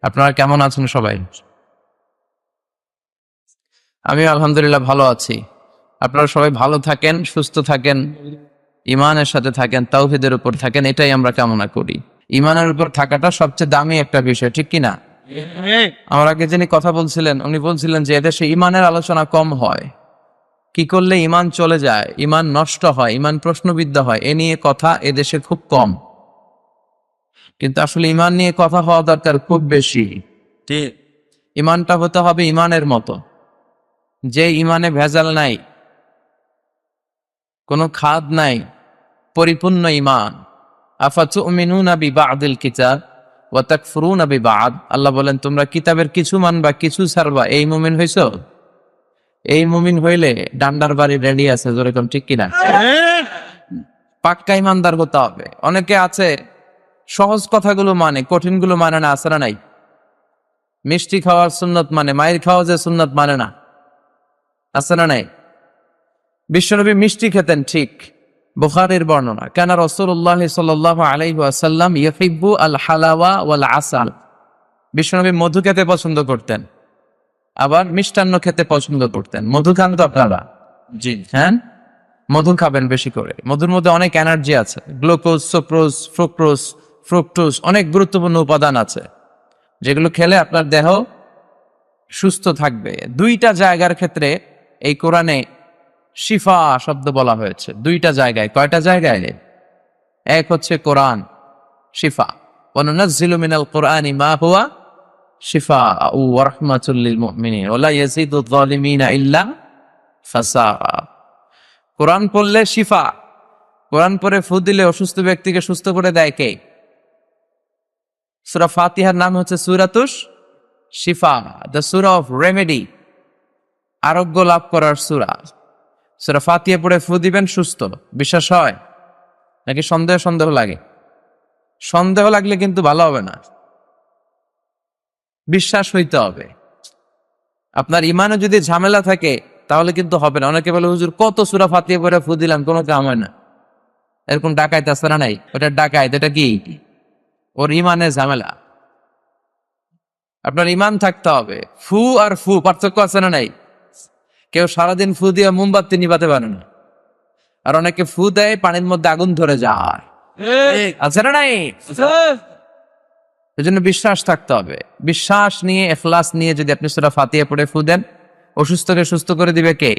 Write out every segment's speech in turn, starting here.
আপনারা কেমন আছেন সবাই? আমি আলহামদুলিল্লাহ ভালো আছি। আপনারা সবাই ভালো থাকেন, সুস্থ থাকেন, ইমানের সাথে থাকেন, তাওহীদের উপর থাকেন, এটাই আমরা কামনা করি। ইমানের উপর থাকাটা সবচেয়ে দামি একটা বিষয়, ঠিক কি না? আমার আগে যিনি কথা বলছিলেন উনি বলছিলেন যে এদেশে ইমানের আলোচনা কম হয়। কি করলে ইমান চলে যায়, ইমান নষ্ট হয়, ইমান প্রশ্নবিদ্ধ হয়, এ নিয়ে কথা এদেশে খুব কম। কিন্তু আসলে ইমান নিয়ে কথা হওয়া দরকার খুব বেশি। ঠিক। ইমানটা হতে হবে ইমানের মতো, যে ইমানে ভেজাল নাই, কোনো খাদ নাই, পরিপূর্ণ ইমান। আফাতুমিনুনা বিবাদিল কিতাব ওয়া তাকফুরুনা বিবাদ। আল্লাহ বলেন তোমরা কিতাবের কিছু মানবা কিছু ছাড়বা, এই মুমিন হইছো? এই মুমিন হইলে ডান্ডার বাড়ি রেডি আছে, যেরকম, ঠিক কিনা? পাক্কা ইমানদার হতে হবে। অনেকে আছে সহজ কথাগুলো মানে, কঠিনগুলো মানে না, আছে না নাই? মিষ্টি খাওয়ার সুন্নত মানে, মায়ের খাওয়া যে সুন্নত মানে না, আছে না নাই? বিশ্বনবী মিষ্টি খেতেন, ঠিক। বুখারীর বর্ণনা, কানা রাসূলুল্লাহ সাল্লাল্লাহু আলাইহি ওয়াসাল্লাম ইউহিব্বু আল হালাওয়া ওয়াল আসাল। বিশ্বনবী মধু খেতে পছন্দ করতেন, আবার মিষ্টান্ন খেতে পছন্দ করতেন। মধু খান তো আপনারা? জি। হ্যাঁ, মধু খাবেন বেশি করে। মধুর মধ্যে অনেক এনার্জি আছে, গ্লুকোজ, সুক্রোজ, ফ্রুক্টোজ, অনেক গুরুত্বপূর্ণ উপাদান আছে, যেগুলো খেলে আপনার দেহ সুস্থ থাকবে। দুইটা জায়গার ক্ষেত্রে এই কোরআনে শিফা শব্দ বলা হয়েছে, দুইটা জায়গায়। কয়টা জায়গায়? এক হচ্ছে কোরআন শিফা, ওয়া নুনাজ্জিলু মিনাল কোরআনি মা হুয়া শিফাউ ওয়া রাহমাতুল লিল মুমিনিন ওয়া লা ইয়াজিদুয যালিমিনা ইল্লা ফাসারা। কোরআন পড়লে শিফা। কোরআন পড়ে ফু দিলে অসুস্থ ব্যক্তিকে সুস্থ করে দেয় কে? সূরা ফাতিহার নাম হচ্ছে সূরাতুশ শিফা, দ্য সূরা অফ রেমেডি, আরোগ্য লাভ করার সূরা। সূরা ফাতিহা পড়ে ফু দিবেন, সুস্থ। বিশ্বাস হয় নাকি সন্দেহ লাগে? সন্দেহ লাগলে কিন্তু ভালো হবে না, বিশ্বাস হইতে হবে। আপনার ইমানে যদি ঝামেলা থাকে তাহলে কিন্তু হবে না। অনেকে বলে হুজুর কত সূরা ফাতিহা পড়ে ফু দিলাম, কোনো কাম হয় না। এরকম ডাকাইত আছে না নাই? ওটা ডাকাইত, এটা কি? ওর ইমানে ঝামেলা। আপনার ইমান থাকতে হবে। ফু আর ফু পার্থক্য আছে না নাই? কেউ সারাদিন ফু দিয়ে মোমবাতি নিভাতে পারে না, আর অনেকে ফু দেয় পানির মধ্যে আগুন ধরে যায়, আছে না নাই? এজন্য বিশ্বাস থাকতে হবে। বিশ্বাস নিয়ে, ইখলাস নিয়ে যদি আপনি সূরা ফাতিহা পড়ে ফু দেন, অসুস্থকে সুস্থ করে দিবে কে?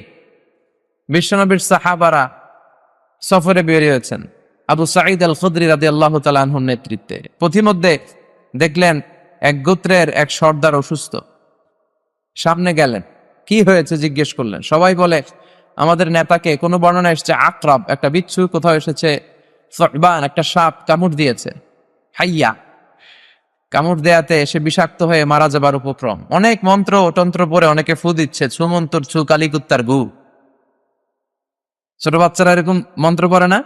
বিশ্বনবীর সাহাবারা সফরে বেরিয়েছেন আবু সাঈদ আল খুদরি রাদিয়াল্লাহু তাআলা আনহুর নেতৃত্বে। পথিমধ্যে দেখলেন এক গোত্রের এক সর্দার অসুস্থ। সামনে গেলেন, কি হয়েছে জিজ্ঞেস করলেন। সবাই বলে আমাদের নেতাকে, কোনো বর্ণনা এসেছে আকরাব, একটা বিচ্ছু, কোথাও এসেছে সুবহান, একটা সাপ কামড় দিয়েছে, হাইয়া। কামড় দেয়াতে সে বিষাক্ত হয়ে মারা যাবার উপক্রম। অনেক মন্ত্র তন্ত্র পরে অনেকে ফু দিচ্ছে, ছু মন্তর ছু, কালিকুত্তার গু। ছোট বাচ্চারা এরকম মন্ত্র পড়ে না,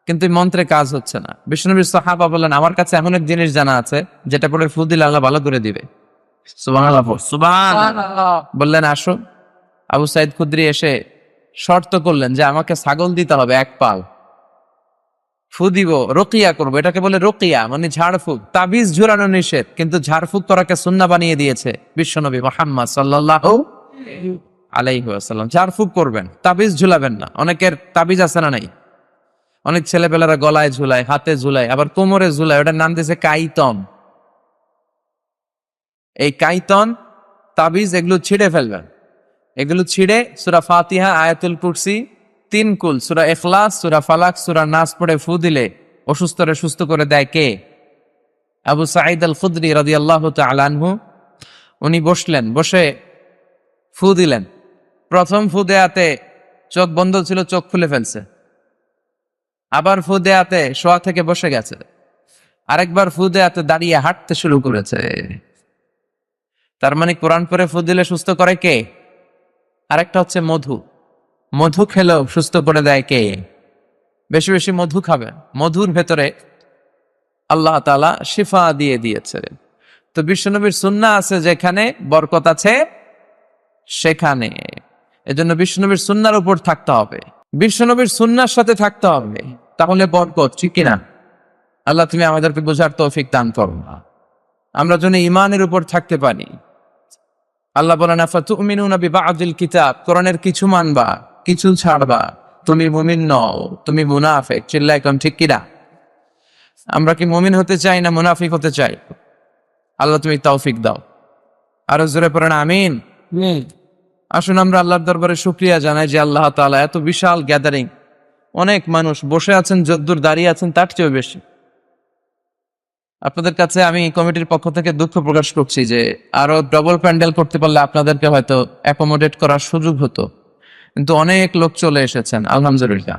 কিন্তু মন্ত্রে কাজ হচ্ছে না। বিষ্ণুনবীর সাহাবা বললেন আমার কাছে এমন এক জিনিস জানা আছে যেটা পরে ফু দিলে আল্লাহ ভালো করে দিবে। সুবহানাল্লাহ। সুবহানাল্লাহ। বললেন আসো। আবু সাইদ খুদরি এসে শর্ত করলেন যে আমাকে ছাগল দিতে হবে এক পাল, ফু দিব, রকিয়া করবো। এটাকে বলে রকিয়া, মানে ঝাড়ফুঁক। তাবিজ ঝুরানো নিষেধ, কিন্তু ঝাড়ফুঁক করাকে সুন্নাহ বানিয়ে দিয়েছে বিশ্বনবী মুহাম্মদ সাল্লাল্লাহু আলাইহি ওয়াসাল্লাম। ঝাড়ফুঁক করবেন, তাবিজ ঝুলাবেন না। অনেকের তাবিজ আছে না নাই? অনেক ছেলেপেলারা গলায় ঝুলায়, হাতে ঝুলায়, আবার কোমরে ঝুলায়। ওটার নাম দিয়েছে কাইতন। এই কাইতন, তাবিজ, এগুলো ছিঁড়ে ফেলবেন। এগুলো ছিঁড়ে সূরা ফাতিহা, আয়াতুল কুরসি, 3 কুল, সূরা ইখলাস, সূরা ফালাক, সূরা নাস পড়ে ফু দিলে অসুস্থরে সুস্থ করে দেয় কে? আবু সাঈদ আল খুদরি রাদিয়াল্লাহু তাআলা আনহু। উনি বসলেন, বসে ফু দিলেন। প্রথম ফু দেয়াতে চোখ বন্ধ ছিল, চোখ খুলে ফেলছে। আবার ফু দেয়াতে শোয়া থেকে বসে গেছে। আরেকবার ফু দেয়াতে দাঁড়িয়ে হাঁটতে শুরু করেছে। তার মানে কোরআন পড়ে ফু দিলে সুস্থ করে কে? আরেকটা হচ্ছে মধু। মধু খেলেও সুস্থ করে দেয় কে? বেশি বেশি মধু খাবেন। মধুর ভেতরে আল্লাহ তাআলা শিফা দিয়ে দিয়েছে। তো বিশ্বনবীর সুন্নাহ আছে যেখানে বরকত আছে সেখানে। এজন্য বিশ্বনবীর সুন্নাহর উপর থাকতে হবে, বিশ্বনবীর সুন্নাহর সাথে থাকতে হবে, তাহলে বরকত, ঠিক কিনা? আল্লাহ তুমি আমাদেরকে বোঝার তৌফিক দান করো। আমরা যেন ইমানের উপর থাকতে পারি। আল্লাহ বলেন আফাতুমিনুনা বিবাদিল কিতাব, কোরআনের কিছু মানবা কিছু ছাড়বা, তুমি মুমিন নও, তুমি মুনাফিক। চিল্লায় কোন ঠিক কিনা? আমরা কি মুমিন হতে চাই না মুনাফিক হতে চাই? আল্লাহ তুমি তৌফিক দাও। আরো জোরে পড়েন আমিন। আসুন আমরা আল্লাহর দরবারে শুকরিয়া জানাই যে আল্লাহ তাআলা এত বিশাল গ্যাদারিং, অনেক মানুষ বসে আছেন, যদ্দূর দাঁড়িয়ে আছেন তার চেয়েও বেশি। আপনাদের কাছে আমি কমিটির পক্ষ থেকে দুঃখ প্রকাশ করছি যে আরো ডবল প্যান্ডেল করতে পারলে আপনাদেরকে হয়তো অ্যাকোমোডেট করার সুযোগ হতো, কিন্তু অনেক লোক চলে এসেছেন আলহামদুলিল্লাহ।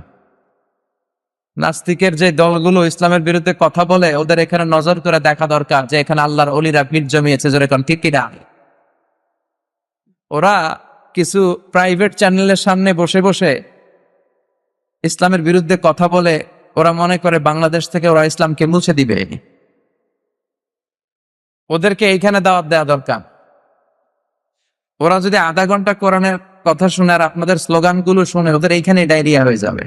নাস্তিকের যে দলগুলো ইসলামের বিরুদ্ধে কথা বলে ওদের এখানে নজর করে দেখা দরকার যে এখানে আল্লাহর অলিরা ভিড় জমিয়েছে, জোরে কোন ঠিক কিনা? ওরা কিছু প্রাইভেট চ্যানেলের সামনে বসে বসে ইসলামের বিরুদ্ধে কথা বলে ওরা মনে করে বাংলাদেশ থেকে ওরা ইসলামকে মুছে দিবে। ওদেরকে এইখানে দাওয়াত দেওয়া দরকার। ওরা যদি আধা ঘন্টা কোরআনের কথা শুনে আর আপনাদের স্লোগানগুলো শুনে ওদের এইখানে ডায়রিয়া হয়ে যাবে।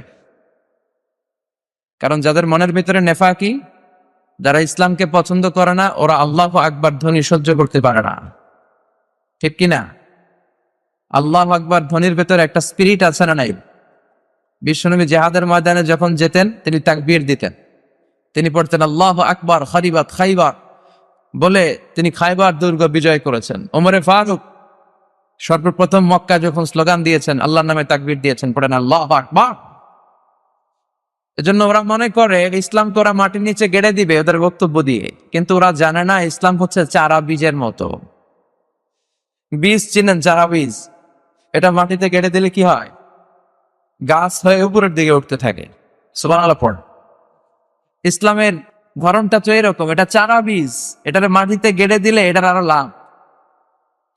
কারণ যাদের মনের ভিতরে নেফাকি, যারা ইসলামকে পছন্দ করে না, ওরা আল্লাহু আকবার ধ্বনি সহ্য করতে পারে না, ঠিক কিনা? আল্লাহু আকবার ধ্বনির ভেতরে একটা স্পিরিট আছে না নাই? বিশ্বনবী জিহাদের ময়দানে যখন যেতেন তিনি তাকবীর দিতেন, তিনি পড়তেন আল্লাহু আকবার খারিবাত খাইবার বলে তিনি খাইবার দুর্গ বিজয় করেছেন। ওমরে ফারুক সর্বপ্রথম মক্কা যখন স্লোগান দিয়েছেন আল্লাহর নামে তাকবীর দিয়েছেন, পড়েন আল্লাহু আকবার। এজন্য ওরা মনে করে ইসলামকে ওরা মাটির নিচে গেড়ে দিবে ওদের বক্তব্য দিয়ে, কিন্তু ওরা জানে না ইসলাম হচ্ছে চারা বীজের মতো। বীজ চিনেন? চারা বীজ, এটা মাটিতে গেড়ে দিলে কি হয়? গাছ হয়ে উপরের দিকে উঠতে থাকে। সুবহানাল্লাহ পড়। ইসলামের ধরনটা তো এরকম, এটা চারা বীজ, এটার মাটিতে গেড়ে দিলে এটার আরো লাভ।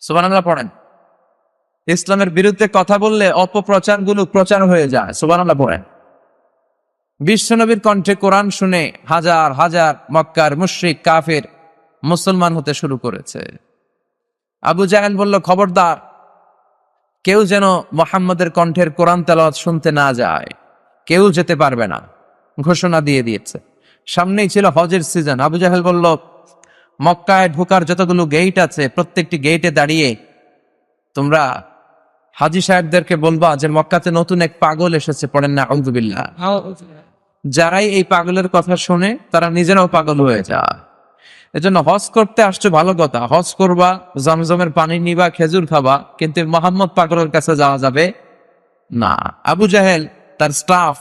সুবহানাল্লাহ পড়েন। ইসলামের বিরুদ্ধে কথা বললে অপপ্রচার গুলো প্রচার হয়ে যায়। সুবহানাল্লাহ পড়েন। বিশ্বনবীর কণ্ঠে কোরআন শুনে হাজার হাজার মক্কার মুশরিক কাফের মুসলমান হতে শুরু করেছে। আবু জাহেল বলল, খবরদার কেউ যেন মুহাম্মদের কণ্ঠের কোরআন তেলাওয়াত শুনতে না যায়, কেউ যেতে পারবে না, ঘোষণা দিয়ে দিয়েছে। সামনেই ছিল হজের সিজন। আবু জাহেল বলল, মক্কায় ঢোকার যতগুলো গেট আছে প্রত্যেকটি গেটে দাঁড়িয়ে তোমরা হাজী সাহেবদেরকে বলবা যে মক্কাতে নতুন এক পাগল এসেছে, পড়েন না আউযুবিল্লাহ। যারাই এই পাগলের কথা শুনে তারা নিজেরাও পাগল হয়ে যায়। এজন্য হজ করতে আসছো ভালো কথা, হজ করবা, জমজমের পানি নিবা, খেজুর খাবা, কিন্তু মোহাম্মদ পাগলের কাছে যাওয়া যাবে না। আবু জাহেল তার স্টাফ,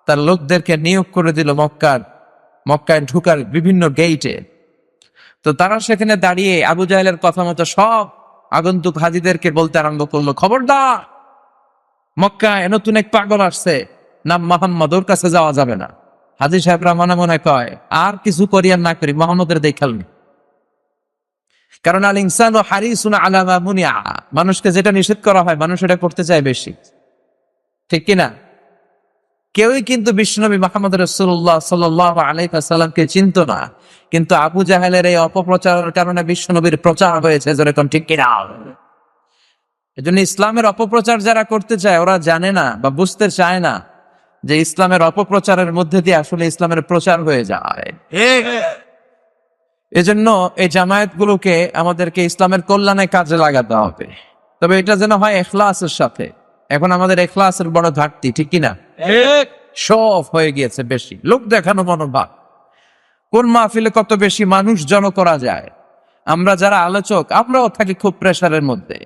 তার লোকদেরকে নিয়োগ করে দিল মক্কায় ঢুকার বিভিন্ন গেইটে। তো তারা সেখানে দাঁড়িয়ে আবু জাহেলের কথা মতো সব আগন্তুক হাজীদেরকে বলতে আরম্ভ করলো, খবরদার মক্কায় নতুন এক পাগল আসছে, নাম মোহাম্মদ, ওর কাছে যাওয়া যাবে না। হাজী সাহেবরা মনে মনে কয় আর কিছু করি আর না করি মোহাম্মদের দেখালনি। কারণ আল ইনসানু হারিসুন আলা মা মুনিআ, মানুষকে যেটা নিষেধ করা হয় মানুষ এটা করতে চায় বেশি, ঠিক কিনা? কেউই কিন্তু বিশ্বনবী মুহাম্মদ রাসূলুল্লাহ সাল্লাল্লাহু আলাইহি ওয়াসাল্লামকে চিনতো না, কিন্তু আবু জাহেলের এই অপপ্রচারের কারণে বিশ্বনবীর প্রচার হয়েছে, যেরকম ঠিক কিনা? এজন্য ইসলামের অপপ্রচার যারা করতে চায় ওরা জানে না বা বুঝতে চায় না যে ইসলামের অপপ্রচারের মধ্যে দিয়ে আসলে ইসলামের প্রচার হয়ে যায়। এজন্য এই জামায়াতগুলোকে আমাদেরকে ইসলামের কল্যাণে কাজে লাগাতে হবে, তবে এটা যেন হয় ইখলাসের সাথে। এখন আমাদের ইখলাসের বড় ঘাটতি, ঠিক কিনা? সব হয়ে গিয়েছে বেশি, লোক দেখানো মনোভাব। কোন মাহফিলে কত বেশি মানুষ জড়ো করা যায়। আমরা যারা আলোচক আমরাও থাকি খুব প্রেসারের মধ্যে।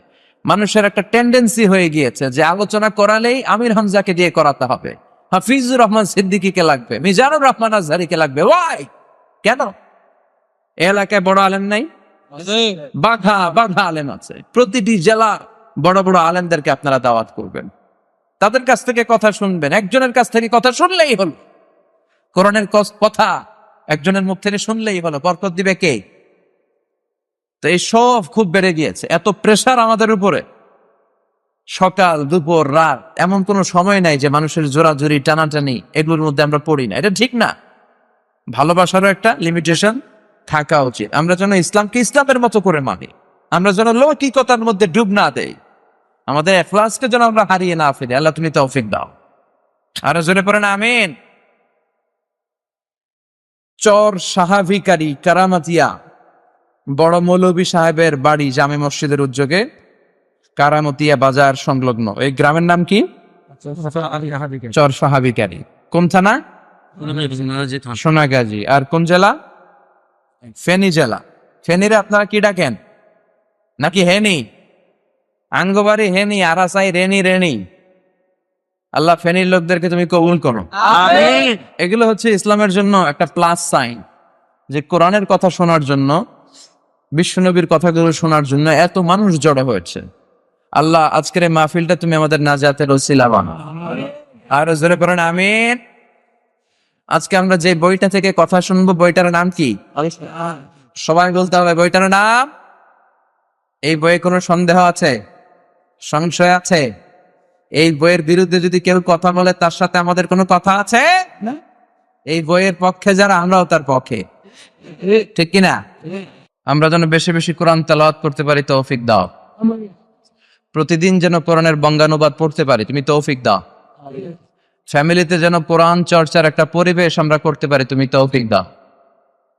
মানুষের একটা টেন্ডেন্সি হয়ে গিয়েছে যে আলোচনা করালেই আমির হামজাকে দিয়ে করাতে হবে, হাফিজুর রহমান সিদ্দিকীকে লাগবে, মিজানুর রহমান আজহারীকে লাগবে। ওয়াই কেন? এলাকায় বড় আলেম নাই? বাঘা বাঘা আলেম আছে। প্রতিটি জেলা বড় বড় আলেমদেরকে আপনারা দাওয়াত করবেন, তাদের কাছ থেকে কথা শুনবেন। একজনের কাছ থেকে কথা শুনলেই হলো, কোরআনের কথা একজনের মুখ থেকে শুনলেই হলো, বরকত দিবে কে? তো এই সব খুব বেড়ে গিয়েছে, এত প্রেসার আমাদের উপরে। সকাল দুপুর রাত এমন কোনো সময় নাই যে মানুষের জোরাজুরি টানাটানি এগুলোর মধ্যে আমরা পড়ি না। এটা ঠিক না। ভালোবাসারও একটা লিমিটেশন থাকা উচিত। আমরা যেন ইসলামকে ইসলামের মতো করে মানি, আমরা যেন লৌকিকতার মধ্যে ডুব না দেই, আমাদের ইখলাসকে যেন আমরা হারিয়ে না ফেলি। আল্লাহ তুমি তৌফিক দাও। আর জোরে পড়েন আমিন। চর সাহাভিকারী কারামাতিয়া বড় মৌলভী সাহেবের বাড়ি জামে মসজিদের উদ্যোগে কারামতিয়া বাজার সংলগ্ন এই গ্রামের নাম কি? চরফাহাবি ক্যারি। কোন থানা? সোনাগাজী। আর কোন জেলা? ফেনী জেলা। ফেনীরে আপনারা কি ডাকেন? নাকি হেনি? আঙ্গবাড়ি হেনি, আরাসাই রেনি রেনি। আল্লাহ ফেনীর লোকদেরকে তুমি কবুল করো। এগুলো হচ্ছে ইসলামের জন্য একটা প্লাস সাইন, যে কোরআনের কথা শোনার জন্য, বিশ্বনবীর কথাগুলো শোনার জন্য এত মানুষ জড়ো হয়েছে। আল্লাহ আজকের এই মাহফিলটা তুমি আমাদের নাজাতের ওসিলা বানাও। আর জোরে পড়েন আমিন। আজকে আমরা যে বইটা থেকে কথা শুনবো, বইটার নাম কি? সবাই বলতে হবে বইটার নাম। এই বইয়ে কোনো সন্দেহ আছে? সংশয় আছে? এই বইয়ের বিরুদ্ধে যদি কেউ কথা বলে তার সাথে আমাদের কোনো কথা আছে? এই বইয়ের পক্ষে যারা, আমরাও তার পক্ষে, ঠিক কিনা? আমরা যেন বেশি বেশি কোরআন তেলাওয়াত করতে পারি, তৌফিক দাও। প্রতিদিন যেন কোরআনের বঙ্গানুবাদ পড়তে পারি, তুমি তৌফিক দাও। ফ্যামিলিতে যেন কোরআন চর্চার একটা পরিবেশ আমরা করতে পারি, তুমি তৌফিক দাও।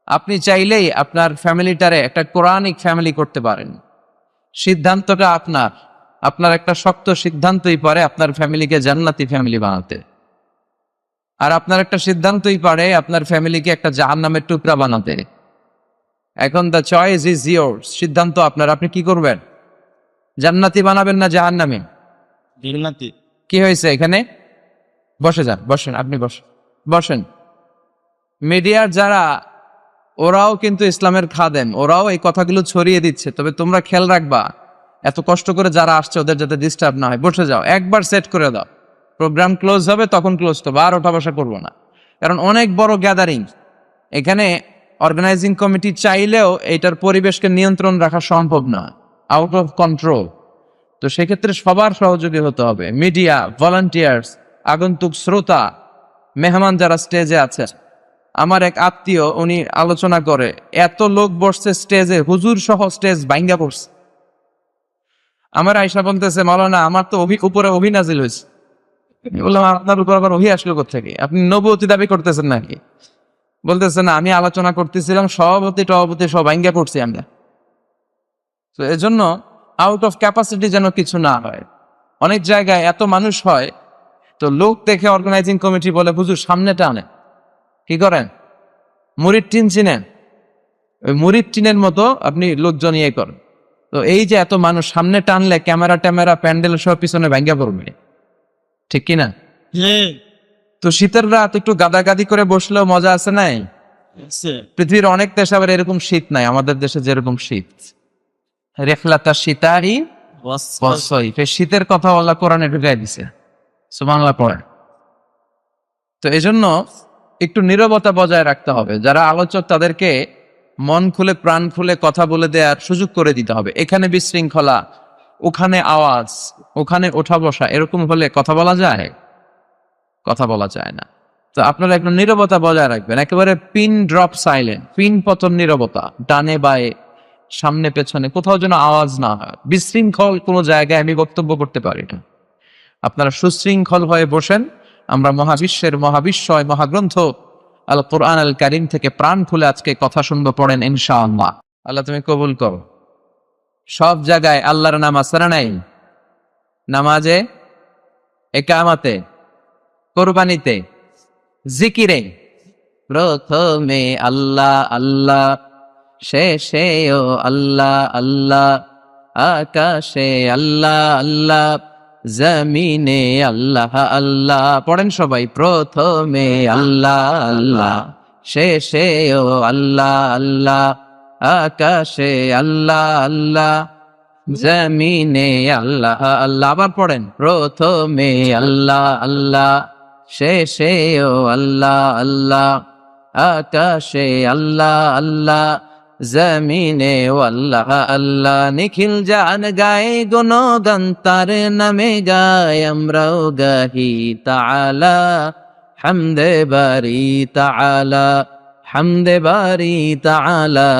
আপনি চাইলেই আপনার ফ্যামিলিটারে একটা কোরআনিক ফ্যামিলি করতে পারেন। সিদ্ধান্তটা আপনার। আপনার একটা শক্ত সিদ্ধান্তই পারে আপনার ফ্যামিলিকে জান্নাতি ফ্যামিলি বানাতে। আর আপনার একটা সিদ্ধান্তই পারে আপনার ফ্যামিলিকে একটা জাহান্নামের টুকরা বানাতে। এখন দ্য চয়েস ইজ ইয়োরস। সিদ্ধান্ত আপনার। আপনি কি করবেন? জান্নাতি বানাবেন না জাহান্নামী? কি হয়েছে এখানে? বসে যান, বসেন, আপনি বসেন। মিডিয়ার যারা, ওরাও কিন্তু ইসলামের খাদেম, ওরাও এই কথাগুলো ছড়িয়ে দিচ্ছে। তবে তোমরা খেয়াল রাখবা, এত কষ্ট করে যারা আসছে ওদের যাতে ডিস্টার্ব না হয়। বসে যাও, একবার সেট করে দাও। প্রোগ্রাম ক্লোজ হবে তখন ক্লোজ করবো, আর ওঠা বসা করবো না। কারণ অনেক বড় গ্যাদারিং, এখানে অর্গানাইজিং কমিটি চাইলেও এইটার পরিবেশকে নিয়ন্ত্রণ রাখা সম্ভব না, আউট অফ কন্ট্রোল। তো সেক্ষেত্রে সবার সহযোগী হতে হবে। মিডিয়া, ভলান্টিয়ার্স, আগন্তুক শ্রোতা, মেহমান যারা স্টেজে আছে। আমার এক আত্মীয়, উনি আলোচনা করে, এত লোক বসছে স্টেজে, হুজুর সহ স্টেজ ভাঙ্গা পড়ছে। আমার আয়সা বলতেছে, মাওলানা আমার তো উপরে অভিনাজিল হয়েছে। বললাম, আপনার উপর আবার ওহি আসলো কোত্থেকে? আপনি নবুয়তি দাবি করতেছেন নাকি? বলতেছে না, আমি আলোচনা করতেছিলাম, সভাপতি সব ভাঙ্গা পড়ছি আমরা। তো এজন্য আউট অফ ক্যাপাসিটি যেন কিছু না হয়। অনেক জায়গায় এত মানুষ হয়, তো লোক দেখে অর্গানাইজিং কমিটি বলে, হুজুর সামনে টানে। কি করেন? মুরিদ টিন চিনেন? ওই মুরিদ টিনের মতো আপনি লোকজন ইয়ে করেন। তো এই যে এত মানুষ সামনে টানলে ক্যামেরা প্যান্ডেল সব পিছনে ভাঙ্গা পড়বে, ঠিক কিনা? তো শীতের রাত একটু গাদাগাদি করে বসলেও মজা আছে নাই? পৃথিবীর অনেক দেশে আবার এরকম শীত নাই, আমাদের দেশে যেরকম শীত। রেখলাতা শীতারি শীতের কথা আল্লাহ কোরআনে ঢুকাই দিছে, সুবহানাল্লাহ পড়ে। তো এই জন্য একটু নীরবতা বজায় রাখতে হবে। যারা আলোচক তাদেরকে মন খুলে প্রাণ খুলে কথা বলে দেওয়ার সুযোগ করে দিতে হবে। এখানে বিশৃঙ্খলা, ওখানে আওয়াজ, ওখানে ওঠা বসা, এরকম হলে কথা বলা যায়? কথা বলা যায় না। তো আপনারা একটু নীরবতা বজায় রাখবেন, একেবারে পিন ড্রপ সাইলেন্ট, পিন পতন নীরবতা। ডানে বায়ে, সামনে পেছনে কোথাও যেন আওয়াজ না হয়। বিশৃঙ্খল কোনো জায়গায় আমি বক্তব্য করতে পারি না। আপনারা সুশৃঙ্খল হয়ে বসেন। আমরা মহাবিশ্বের মহাবিশ্বয় মহাগ্রন্থ আল কোরআন আল কারীম থেকে প্রাণ খুলে আজকে কথা শুনবো, পড়েন ইনশাআল্লাহ। আল্লাহ তুমি কবুল করো। সব জায়গায় আল্লাহর নাম আছে না নাই? নামাজে, একামাতে, কোরবানিতে, জিকিরে। প্রথমে আল্লাহ আল্লাহ, শেষেও আল্লাহ আল্লাহ, আকাশে আল্লাহ আল্লাহ, জমিনে আল্লাহ আল্লাহ। পড়েন সবাই, প্রথমে আল্লাহ আল্লাহ, শেষেও আল্লাহ আল্লাহ, আকাশে আল্লাহ আল্লাহ, জমিনে আল্লাহ আল্লাহ। আবার পড়েন, প্রথমে আল্লাহ আল্লাহ, শেষেও আল্লাহ আল্লাহ, আকাশে আল্লাহ আল্লাহ, জমিনে আল্লাহ আল্লাহ। নিখিল জান গায়ে গুণগান তার নামে গায়, আমরাও গাহি তাআলা হামদে বারি তাআলা, হামদে বারি তাআলা,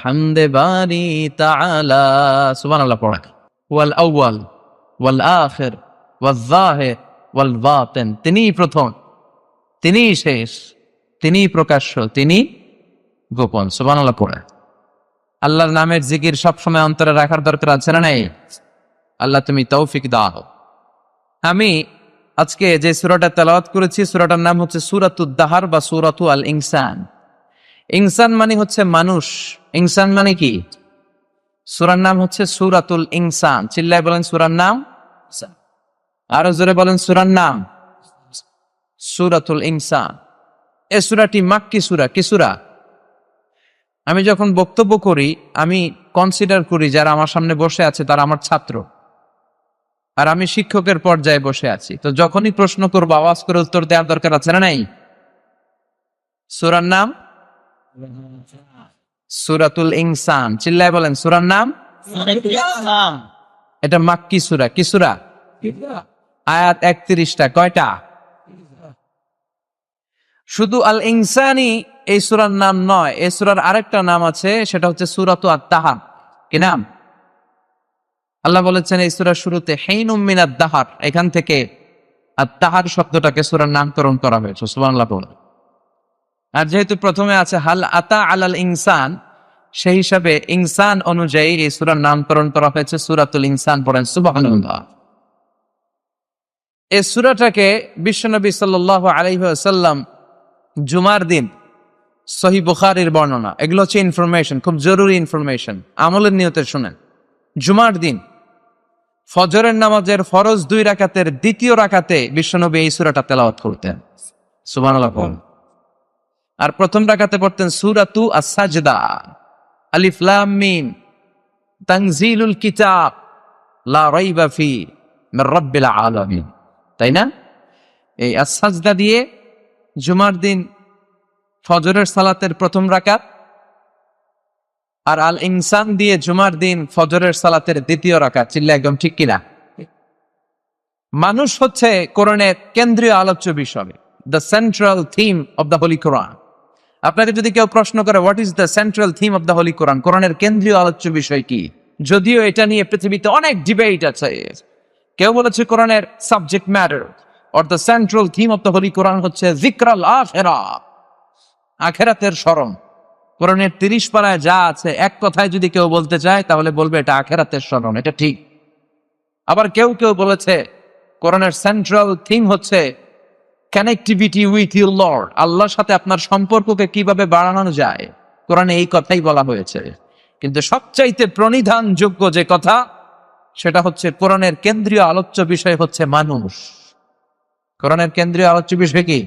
হামদে বারি তাআলা। সুবহানাল্লাহ পড়েন। ওয়াল আউয়াল ওয়াল আখির ওয়াল যাহির ওয়াল বাতিন। তিনিই প্রথম, তিনিই শেষ, তিনিই প্রকাশ্য, তিনি গোপন। সুবহানাল্লাহ পড়েন। আল্লাহর নামের জিকির সবসময় অন্তরে রাখার দরকার আছে না নাই? আল্লাহ তুমি তৌফিক দাও। আমি আজকে যে সূরাটা তেলাওয়াত করেছি সূরাটার নাম হচ্ছে সূরাতুদ দাহার বা সূরাতু আল ইনসান। ইনসান মানে হচ্ছে মানুষ। ইনসান মানে কি? সূরার নাম হচ্ছে সূরাতুল ইনসান। চিল্লায় বলেন সূরার নাম। আরো জোরে বলেন সূরার নাম সূরাতুল ইনসান। এই সূরাটি মাক্কি সূরা। কি সূরা? আমি যখন বক্তব্য করি আমি কনসিডার করি যারা আমার সামনে বসে আছে তারা আমার ছাত্র, আর আমি শিক্ষকের পর্যায়ে বসে আছি। তো যখনই প্রশ্ন করবো আওয়াজ করে উত্তর দেওয়ার দরকার আছে না নাই? সূরার নাম সূরাতুল ইনসান। চিল্লায় বলেন সূরার নাম। এটা মাক্কি সূরা। কি সূরা? আয়াত 31টা। কয়টা? শুধু আল ইনসানি এই সূরার নাম নয়, এই সূরার আরেকটা নাম আছে, সেটা হচ্ছে সূরাতু আত-তাহার। কি নাম? আল্লাহ বলেছেন এই সূরার শুরুতে হিনুম মিনাদ দাহার, এখান থেকে আত-তাহার শব্দটাকে সূরার নামকরণ করা হয়েছে। সুবহানাল্লাহ বলেন। আর যেহেতু প্রথমে আছে হাল আতা আলাল ইনসান, সেই হিসাবে ইনসান অনুযায়ী এই সূরার নামকরণ করা হয়েছে সূরাতুল ইনসান। পড়েন সুবহানাল্লাহ। এই সূরাটাকে বিশ্বনবী সাল্লাল্লাহু আলাইহি ওয়াসাল্লাম জুমার দিন, সহিহ বুখারীর বর্ণনা, এগুলো হচ্ছে ইনফরমেশন, খুব জরুরি ইনফরমেশন, আমলের নিয়তে শুনেন। জুমার দিন ফজরের নামাজের ফরজ 2 রাকাতের দ্বিতীয় রাকাতে বিশ্বনবী এই সূরাটা তেলাওয়াত করতেন। সুবহানাল্লাহ। আর প্রথম রাকাতে পড়তেন সূরাতু আস-সাজদা, আলিফ লাম মিম তানজিলুল কিতাব লা রাইবা ফি মির রাব্বিল আলামিন। তাই না? এই আস-সাজদা দিয়ে জুমার দিন ফজরের সালাতের প্রথম রাকাত, আর আল ইনসান দিয়ে জুমার দিন ফজরের সালাতের দ্বিতীয় রাকাত। চিল্লা একদম ঠিক কিনা? মানুষ হচ্ছে কোরআনের কেন্দ্রীয় আলোচ্য বিষয়, the central theme of the holy Quran. আপনাকে যদি কেউ প্রশ্ন করে what is the central theme of the holy Quran, কোরআনের কেন্দ্রীয় আলোচ্য বিষয় কি, যদিও এটা নিয়ে পৃথিবীতে অনেক ডিবেট আছে। কেউ বলেছে কোরআনের subject matter or the central theme of the holy Quran হচ্ছে যিকরাল আখিরা, আখিরাতের স্মরণ। কোরআনের 30 পারায় যা আছে এক কথায় যদি কেউ বলতে চায় তাহলে বলবে এটা আখিরাতের স্মরণ। এটা ঠিক। আবার কেউ কেউ বলেছে কোরআনের সেন্ট্রাল থিম হচ্ছে কানেক্টিভিটি উইথ ইউর লর্ড, আল্লাহর সাথে আপনার সম্পর্ককে কিভাবে বাড়ানো যায়, কোরআনে এই কথাই বলা হয়েছে। কিন্তু সবচাইতে প্রণিধানযোগ্য যে কথা সেটা হচ্ছে কোরআনের কেন্দ্রীয় আলোচ্য বিষয় হচ্ছে মানুষ। কোরআনের কেন্দ্রীয় আলোচ্য বিষয় কি?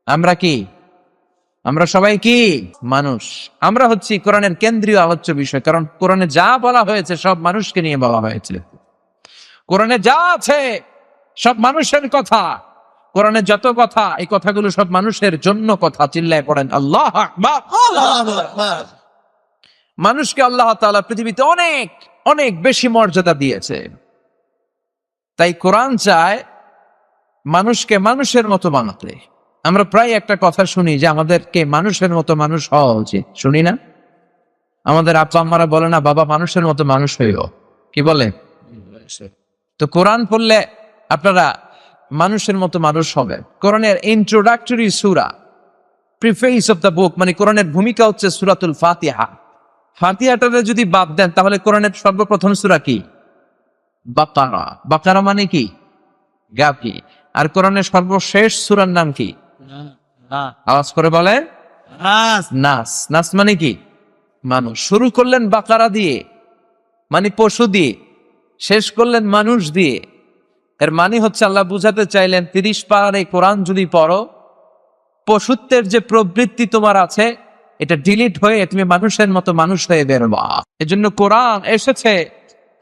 আমরা কি? আমরা সবাই কি? মানুষ। আমরা হচ্ছি কোরআনের কেন্দ্রীয় আলোচ্য বিষয়, কারণ কোরআনে যা বলা হয়েছে সব মানুষকে নিয়ে বলা হয়েছে। কোরআনে যা আছে সব মানুষের কথা। কোরআনে যত কথা, এই কথাগুলো সব মানুষের জন্য কথা। চিল্লায় পড়েন আল্লাহু আকবার। মানুষকে আল্লাহ তাআলা পৃথিবীতে অনেক অনেক বেশি মর্যাদা দিয়েছে। তাই কোরআন চায় মানুষকে মানুষের মতো বানাতে। আমরা প্রায় একটা কথা শুনি যে আমাদেরকে মানুষের মতো মানুষ হওয়া উচিত, শুনি না? আমাদের আব্বা আম্মারা বলে না বাবা মানুষের মতো মানুষ হইও, কি বলে? তো কোরআন পড়লে আপনারা মানুষের মতো মানুষ হবে। কোরআনের introductory Surah, preface of the book, মানে কোরআনের ভূমিকা হচ্ছে সূরাতুল ফাতিহা। ফাতিহাটাকে যদি বাদ দেন তাহলে কোরআনের সর্বপ্রথম সূরা কি? বাকারা। বাকারা মানে কি? গাভী। আর কোরআনের সর্বশেষ সূরার নাম কি? আওয়াজ করে বলে নাস। নাস মানে কি? মানুষ। শুরু করলেন বাকারা দিয়ে, মানে পশু দিয়ে, শেষ করলেন মানুষ দিয়ে। এর মানে হচ্ছে আল্লাহ বুঝাতে চাইলেন 30 পারার এই কোরআন যদি পড়ো, পশুত্বের যে প্রবৃত্তি তোমার আছে এটা ডিলিট হয়ে তুমি মানুষের মতো মানুষ হয়ে বেরোবা। এজন্য কোরআন এসেছে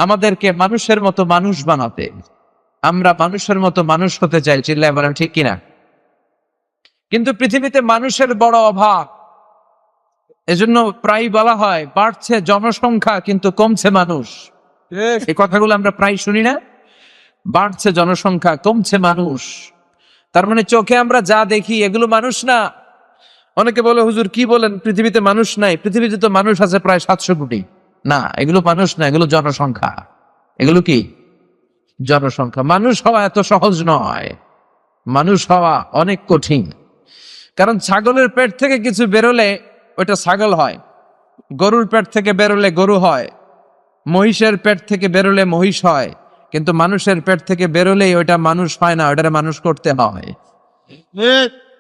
আমাদেরকে মানুষের মতো মানুষ বানাতে। আমরা মানুষের মতো মানুষ হতে চাই। চিল্লায় বলেন ঠিক কিনা? কিন্তু পৃথিবীতে মানুষের বড় অভাব। এজন্য প্রায় বলা হয় বাড়ছে জনসংখ্যা কিন্তু কমছে মানুষ। এই কথাগুলো আমরা প্রায় শুনি না? বাড়ছে জনসংখ্যা, কমছে মানুষ। তার মানে চোখে আমরা যা দেখি এগুলো মানুষ না। অনেকে বলে হুজুর কি বলেন, পৃথিবীতে মানুষ নাই? পৃথিবীতে তো মানুষ আছে প্রায় 700 কোটি। না, এগুলো মানুষ না, এগুলো জনসংখ্যা। এগুলো কি? জনসংখ্যা। মানুষ হওয়া এত সহজ নয়। মানুষ হওয়া অনেক কঠিন। কারণ ছাগলের পেট থেকে কিছু বেরোলে ওইটা ছাগল হয়, গরুর পেট থেকে বেরোলে গরু হয়, মহিষের পেট থেকে বেরোলে মহিষ হয়, কিন্তু মানুষের পেট থেকে বেরোলেই ওইটা মানুষ হয় না, ওইটার মানুষ করতে হয়,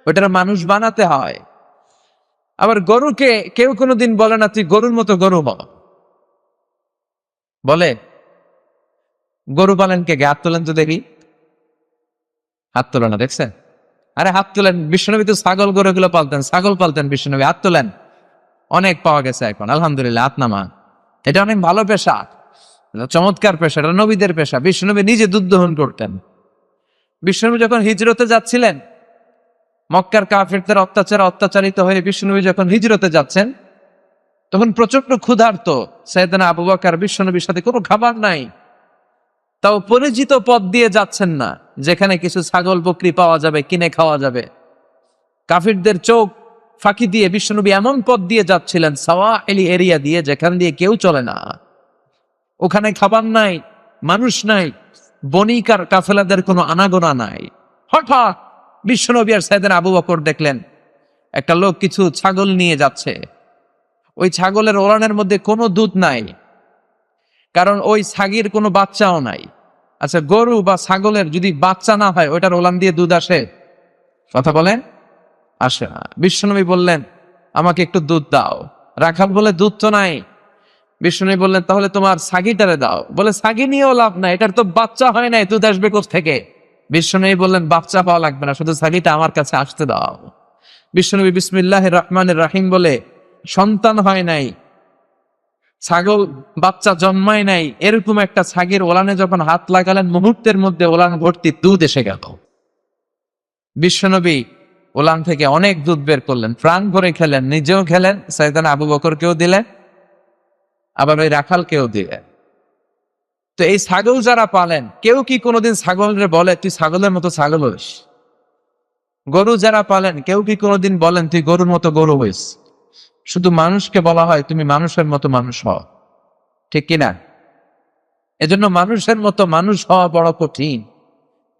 ওইটার মানুষ বানাতে হয়। আবার গরুকে কেউ কোনোদিন বলে না তুই গরুর মতো গরু হ, বলে? গরু পালেন কে? হাত তোলেন তো দেখি, হাত তোলেন না, দেখছেন? আরে হাত তোলেন। বিশ্বনবী তো ছাগল গরু গুলো পালতেন, ছাগল পালতেন বিশ্বনবী, হাত তোলেন। অনেক পাওয়া গেছে এখন, আলহামদুলিল্লাহ, হাত নামান। এটা অনেক ভালো পেশা, চমৎকার পেশা, এটা নবীদের পেশা। বিশ্বনবী নিজে দুধ দহন করতেন। বিশ্বনবী যখন হিজরতে যাচ্ছিলেন, মক্কার কাফিরদের অত্যাচারিত হয়ে বিশ্বনবী যখন হিজরতে যাচ্ছেন, তখন প্রচন্ড ক্ষুধার্ত সাইয়েদনা আবু বকর, বিশ্বনবীর সাথে কোনো খাবার নাই, তাও পরিচিত পথ দিয়ে যাচ্ছেন না, যেখানে কিছু ছাগল বকরি পাওয়া যাবে, কিনে খাওয়া যাবে। কাফিরদের চোখ ফাঁকি দিয়ে বিশ্বনবী এমন পথ দিয়ে যাচ্ছিলেন, সাওয়াইলি এরিয়া দিয়ে, যেখান দিয়ে কেউ চলে না, ওখানে খাবার নাই, মানুষ নাই, বণিকার কাফেলাদের কোনো আনাগোনা নাই। হঠাৎ বিশ্বনবী আর সাইয়েদনা আবু বকর দেখলেন একটা লোক কিছু ছাগল নিয়ে যাচ্ছে। ওই ছাগলের ওলানের মধ্যে কোনো দুধ নাই, কারণ ওই ছাগির কোনো বাচ্চাও নাই। আচ্ছা, গরু বা ছাগলের যদি বাচ্চা না হয়, ওইটার ওলান দিয়ে দুধ আসে? কথা বলেন, আসে না। বিশ্বনবী বললেন আমাকে একটু দুধ দাও। রাখাল বলে দুধ তো নাই। বিশ্বনবী বললেন তাহলে তোমার ছাগিটারে দাও। বলে ছাগি নিয়েও লাভ নাই, এটার তো বাচ্চা হয় নাই, দুধ আসবে কোত্থেকে? বিশ্বনবী বললেন বাচ্চা পাওয়া লাগবে না, শুধু ছাগিটা আমার কাছে আসতে দাও। বিশ্বনবী বিসমিল্লাহির রহমানির রহিম বলে সন্তান হয় নাই, ছাগল বাচ্চা জন্মায় নাই, এরকম একটা ছাগির ওলানে যখন হাত লাগালেন, মুহূর্তের মধ্যে ওলান ভর্তি দুধ এসে গেল। বিশ্বনবী ওলান থেকে অনেক দুধ বের করলেন, প্রাণ ভরে খেলেন, নিজেও খেলেন, সাইয়েদনা আবু বকরকেও দিলেন, আবার ওই রাখালকেও দিলেন। তো এই ছাগল যারা পালেন, কেউ কি কোনোদিন ছাগলের বলে তুই ছাগলের মতো ছাগল হইস? গরু যারা পালেন, কেউ কি কোনোদিন বলেন তুই গরুর মতো গরু হইস? শুধু মানুষকে বলা হয় তুমি মানুষের মতো মানুষ হও, ঠিক কিনা? এজন্য মানুষের মতো মানুষ হওয়া বড় কঠিন।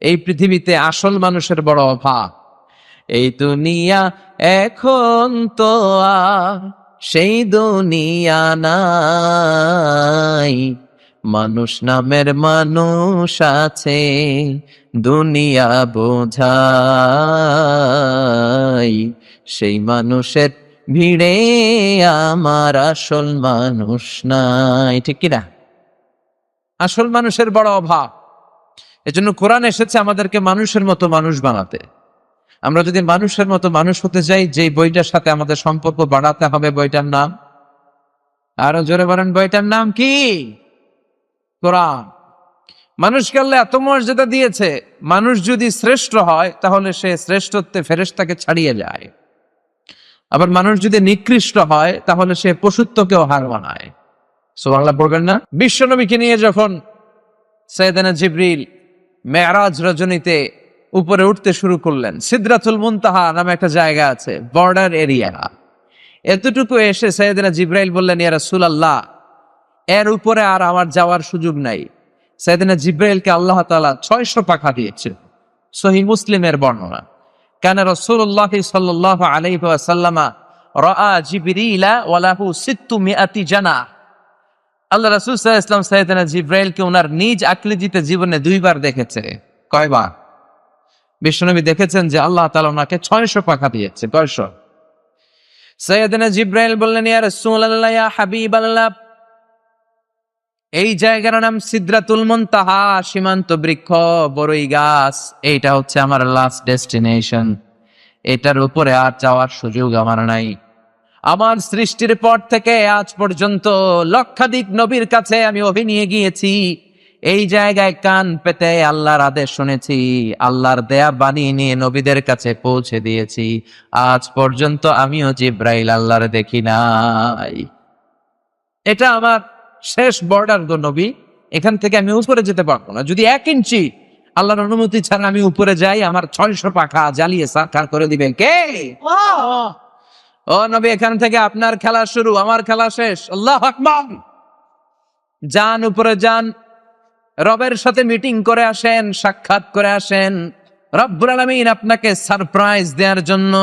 এই পৃথিবীতে আসল মানুষের বড় অভাব। এই দুনিয়া এখন তো আর সেই দুনিয়া নাই, মানুষ নামের মানুষ আছে, দুনিয়া বোঝাই, সেই মানুষের ভিড়ে আমার আসল মানুষ নাই, ঠিক কিনা? আসল মানুষের বড় অভাব। এজন্য কোরআন এসেছে আমাদেরকে মানুষের মতো মানুষ বানাতে। আমরা যদি মানুষের মতো মানুষ হতে চাই, যে বইটার সাথে আমাদের সম্পর্ক বাড়াতে হবে, বইটার নাম, আরো জোরে বলেন, বইটার নাম কি? কোরআন। মানুষকে আল্লাহ এত মর্যাদা দিয়েছে, মানুষ যদি শ্রেষ্ঠ হয় তাহলে সে শ্রেষ্ঠত্বে ফেরেশতাকে ছাড়িয়ে যায়, আবার মানুষ যদি নিকৃষ্ট হয় তাহলে সে পশুত্বকেও হার মানায়। সুবহানাল্লাহ পড়বেন না? বিশ্বনবীকে নিয়ে যখন সাইয়েদনা জিবরিল মেরাজ রজনীতে উপরে উঠতে শুরু করলেন, সিদরাতুল মুনতাহা নামে একটা জায়গা আছে, বর্ডার এরিয়া। এতটুকু এসে সাইয়েদনা জিবরাইল বললেন ইয়া রাসূলুল্লাহ, এর উপরে আর আমার যাওয়ার সুযোগ নাই। সাইয়েদনা জিবরাইলকে আল্লাহ তাআলা 600 পাখা দিয়েছেন, সহিহ মুসলিমের বর্ণনা। কান রাসূলুল্লাহ সাল্লাল্লাহু আলাইহি ওয়াসাল্লাম রাআ জিবরিলা ওয়া লাহু 600 জানাহ। আল্লাহ রাসূল সাল্লাল্লাহু আলাইহি ওয়াসাল্লাম সাইয়েদনা জিবরাইলকে ওনার নিজ আকৃতিতে জীবনে 2 বার দেখেছে। কয়বার? বিশ্বনবী দেখেছেন যে আল্লাহ তাআলা ওনাকে 600 পাখা দিয়েছে। কয়শো? সাইয়েদনা জিবরাইল বললেন ইয়া রাসূলুল্লাহ, ইয়া হাবিবাল্লাহ, এই জায়গার নাম সিদরাতুল মুনতাহা, সীমান্ত বৃক্ষ, বড়ই গাছ, এইটা হচ্ছে আমার লাস্ট ডেস্টিনেশন। এটার উপরে আর যাওয়ার সুযোগ আমার নাই। আমার সৃষ্টির পর থেকে আজ পর্যন্ত লক্ষাধিক নবীর কাছে আমি ওহী নিয়ে গিয়েছি, এই জায়গায় কান পেতে আল্লাহর আদেশ শুনেছি, আল্লাহর দেয়া বাণী নিয়ে নবীদের কাছে পৌঁছে দিয়েছি। আজ পর্যন্ত আমিও জিবরাইল আল্লাহর দেখি নাই। এটা আমার শেষ বর্ডার গো নবী, এখান থেকে আমি উপরে যেতে পারবো না। যদি 1 ইঞ্চি আল্লাহর অনুমতি ছাড়া আমি উপরে যাই, আমার 600 পাখা জ্বালিয়ে সারখার করে দিবে কে? ও নবী, এখান থেকে আপনার খেলা শুরু, আমার খেলা শেষ। আল্লাহু আকবার। যান, উপরে যান, রবের সাথে মিটিং করে আসেন, সাক্ষাৎ করে আসেন। রব্বুল আলামিন আপনাকে সারপ্রাইজ দেওয়ার জন্য